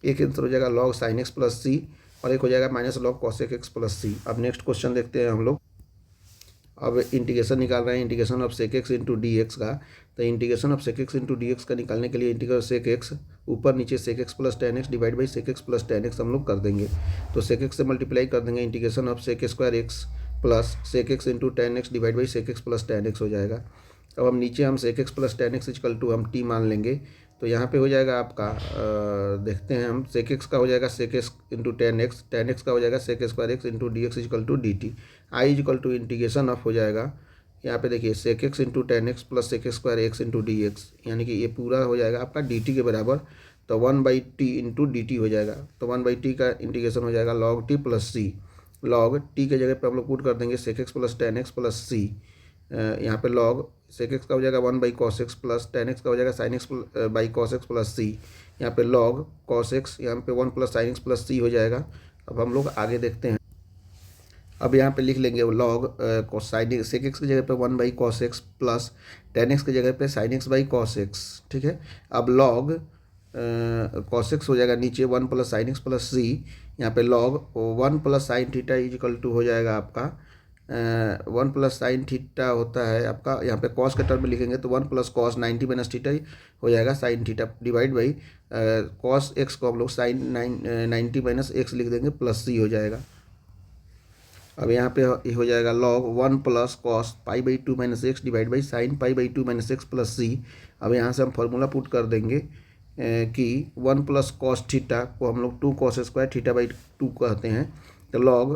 एक आंसर हो जाएगा log sin x plus c और एक हो जाएगा minus log cosec x plus c. अब नेक्स्ट क्वेश्चन देखते हैं हम लोग। अब इंटीग्रेशन निकाल रहे हैं integration of sec x into D x का। तो integration of sec x into D x का निकालने के लिए इंटीग्रल सेक एक्स ऊपर नीचे sec x plus tan x divide by sec x plus tan x हम लोग कर देंगे। तो सेक एक्स से मल्टीप्लाई कर देंगे, integration of sec square x plus sec x into tan x divide by sec x plus tan x हो जाएगा। अब हम नीचे हम sec x plus tan x equal to हम टी मान लेंगे तो यहाँ पे हो जाएगा आपका देखते हैं हम सेक एक्स का हो जाएगा sec x into tan x का हो जाएगा sec square x into D x equal to d t. I equal to integration of हो जाएगा यहाँ पे देखिए sec x into tan x plus sec square x into D x, यानी कि ये पूरा हो जाएगा आपका डी टी के बराबर। तो 1/t इंटू डी टी हो जाएगा। तो 1/t का इंटीग्रेशन हो जाएगा log t प्लस सी। log t के जगह पे हम लोग पुट कर देंगे sec x plus tan x plus c. यहाँ पे log सेक एक्स का हो जाएगा 1/cos x plus tan x का हो जाएगा sine x by cos x plus c. यहाँ पे log cos एक्स यहाँ पे 1 plus sine x plus c हो जाएगा। अब हम लोग आगे देखते हैं। अब यहाँ पे लिख लेंगे log साइन सेक एक्स की जगह पे 1/cos x plus tan x की जगह पे sine x by cos x, ठीक है। अब log cos एक्स हो जाएगा नीचे 1 plus sine x plus c. यहाँ पे log 1 plus sine theta equal to हो जाएगा आपका 1 प्लस साइन थीटा होता है आपका, यहाँ पे कॉस के टर्म में लिखेंगे तो 1 प्लस कॉस 90 माइनस थीटा हो जाएगा sine theta divide by cos x को हम लोग साइन 90 माइनस एक्स लिख देंगे प्लस सी हो जाएगा। अब यहाँ पे हो जाएगा log 1 plus cos π/2 minus x divide by sine π/2 minus x plus c. अब यहाँ से हम फॉर्मूला पुट कर देंगे कि 1 प्लस कॉस थीटा को हम लोग 2 cos स्क्वायर थीटा/2 कहते हैं। तो log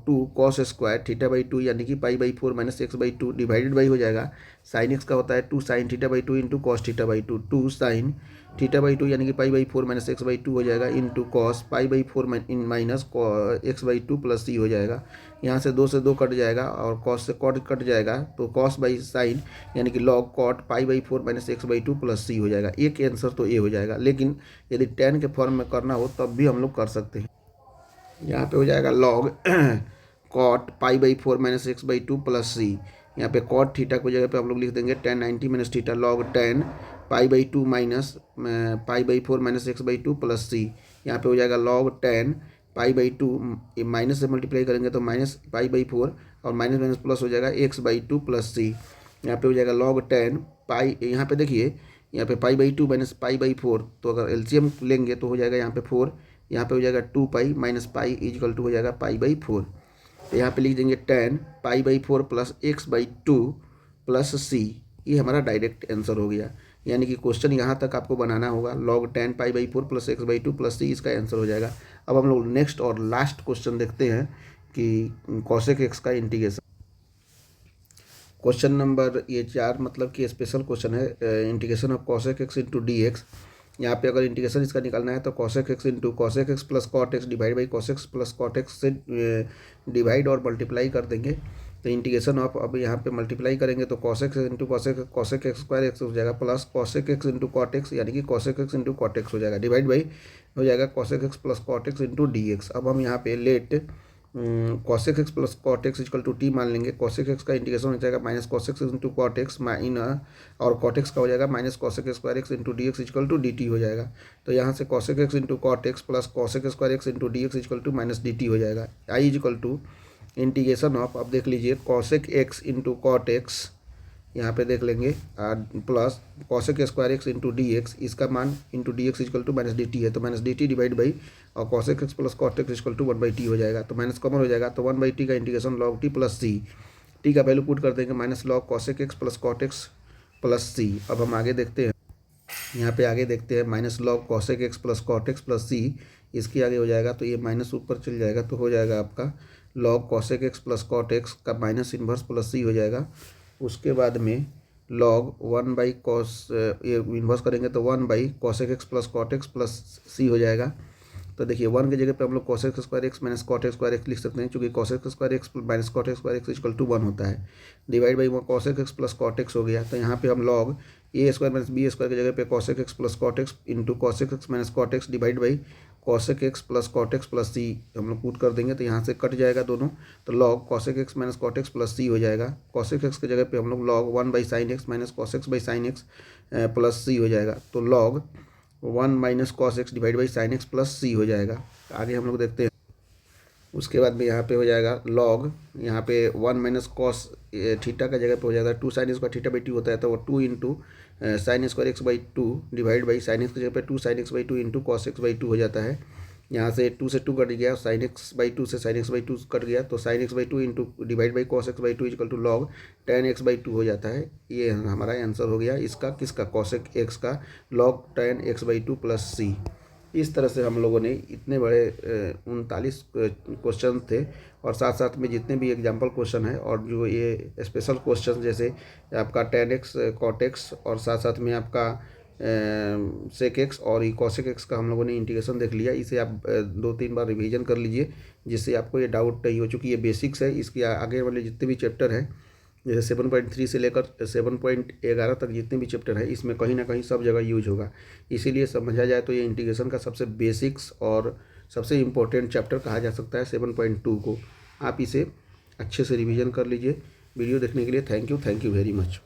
2 cos स्क्वायर थीटा/2 यानी कि π/4 माइनस x/2 डिवाइडेड बाई हो जाएगा साइन एक्स का होता है 2 साइन थीटा/2 इंटू कॉस थीटा/2। 2 साइन थीटा/2 यानी कि π/4 माइनस x/2 हो जाएगा into cos π/4 minus x/2 plus c हो जाएगा। यहाँ से 2 से 2 कट जाएगा और कॉस से कॉट कट जाएगा तो कॉस बाई साइन यानी कि log cot π/4 minus x/2 plus c हो जाएगा। एक आंसर तो ए हो जाएगा, लेकिन यदि टेन के फॉर्म में करना हो तब भी हम लोग कर सकते हैं। यहाँ पे हो जाएगा log cot π/4 minus x/2 plus c. यहाँ पे कॉट थीटा को जगह पे हम लोग लिख देंगे tan 90 minus theta log tan π/2 minus π/4 minus x/2 plus c. यहाँ पे हो जाएगा log tan π/2 माइनस से मल्टीप्लाई करेंगे तो माइनस π/4 और माइनस माइनस प्लस हो जाएगा x/2 प्लस सी। यहाँ पे हो जाएगा log tan पाई, यहाँ पे देखिए यहाँ पे π/2 माइनस π/4, तो अगर एलसीएम लेंगे तो हो जाएगा यहाँ पे 4, यहाँ पे हो जाएगा 2 माइनस पाई इजकल टू हो जाएगा π/4। तो यहाँ पे लिख देंगे tan π/4 plus x/2 plus c. ये हमारा डायरेक्ट आंसर हो गया, यानी कि क्वेश्चन यहाँ तक आपको बनाना होगा। log tan π/4 plus x/2 plus c इसका आंसर हो जाएगा। अब हम लोग नेक्स्ट और लास्ट क्वेश्चन देखते हैं कि cosec x का इंटीग्रेशन। क्वेश्चन नंबर ये 4 मतलब कि स्पेशल क्वेश्चन है, integration of cosec x into D x. यहाँ पे अगर इंटीग्रेशन इसका निकालना है तो cosec x into cosec x plus cot x divide by cos x plus cot x से डिवाइड और मल्टीप्लाई कर देंगे। तो इंटीग्रेशन ऑफ अब यहाँ पे मल्टीप्लाई करेंगे तो cos x into cosec x square x हो जाएगा plus cosec x into cot x यानी कि cosec x into cot x हो जाएगा डिवाइड बाई हो जाएगा cosec x plus cot x into D x. अब हम यहाँ पे let cosec x plus cot x equal to T मान लेंगे। कॉसेक एक्स का इंटीग्रेशन हो जाएगा minus cosec x into cot x और कॉट एक्स का हो जाएगा minus cosec x square x into D x equal to d t हो जाएगा। तो यहाँ से cosec x into cot x plus cosec square x into D x equal to minus d t हो जाएगा। I equal to integration of, अब देख लीजिए, cosec x into cot x यहाँ पे देख लेंगे plus cosec square x into D x, इसका मान into D x equal to minus d t है, तो minus d t divide by और cosec x plus cot x equal to 1/t हो जाएगा। तो माइनस कॉमन हो जाएगा, तो 1/t का integration log t plus c, t का वैल्यू पुट कर देंगे minus log cosec x plus cot x plus c. अब हम आगे देखते हैं, यहाँ पे आगे देखते हैं minus log cosec x plus cot x plus c, इसके आगे हो जाएगा तो ये माइनस ऊपर चल जाएगा, तो हो जाएगा आपका log cosec x plus cot x का माइनस इन्वर्स प्लस सी हो जाएगा। उसके बाद में लॉग 1/cos, ये इन्वर्स करेंगे तो 1/cosec x plus cot x plus c हो जाएगा। तो देखिए 1 की जगह पे हम लोग cosec square x minus cot x square x लिख सकते हैं, चूँकि cosec square x minus cot x square x equal to 1 होता है, divide by cosec x plus cot x हो गया। तो यहाँ पे हम log a square minus b square की जगह पे cosec x plus cot x into cosec x minus cot x divide by cosec x plus cot x plus सी हम लोग पुट कर देंगे, तो यहाँ से कट जाएगा दोनों, तो log cosec x minus cot x plus c हो जाएगा। cosec एक्स की जगह पे हम लोग log 1/sin x minus cos x by sine x plus c हो जाएगा, तो log 1 minus cos x divide by sine x plus c हो जाएगा। आगे हम लोग देखते हैं, उसके बाद में यहाँ पे हो जाएगा लॉग, यहाँ पे 1 माइनस कॉस थीटा का जगह पे हो जाएगा 2 साइन स्क्वायर थीटा बाई 2 होता है, तो वो 2 into sine square x by 2 divide by sine x की जगह पे 2 sign x by 2 into cos x by 2 हो जाता है। यहाँ से 2 से 2 कट गया, साइन एक्स बाई 2 से साइन एक्स बाई 2 कट गया, तो sine x by 2 into divide by cos x by 2 equal to log tan x by 2 हो जाता है। ये हमारा आंसर हो गया इसका, किसका, कॉसेक एक्स का log tan x by 2 plus c. इस तरह से हम लोगों ने इतने बड़े 39 क्वेश्चन थे, और साथ साथ में जितने भी एग्जाम्पल क्वेश्चन है और जो ये स्पेशल क्वेश्चन जैसे आपका tan एक्स कॉट एक्स और साथ साथ में आपका सेक एक्स और कॉसेक एक्स का हम लोगों ने इंटीग्रेशन देख लिया। इसे आप 2-3 बार रिवीजन कर लीजिए, जिससे आपको ये डाउट नहीं हो, चूँकि ये बेसिक्स है। इसके आगे वाले जितने भी चैप्टर हैं, जैसे 7.3 से लेकर 7.11 तक जितने भी चैप्टर है, इसमें कहीं ना कहीं सब जगह यूज होगा। इसीलिए समझा जाए तो ये इंटीग्रेशन का सबसे बेसिक्स और सबसे इम्पोर्टेंट चैप्टर कहा जा सकता है 7.2 को। आप इसे अच्छे से रिवीजन कर लीजिए। वीडियो देखने के लिए थैंक यू वेरी मच।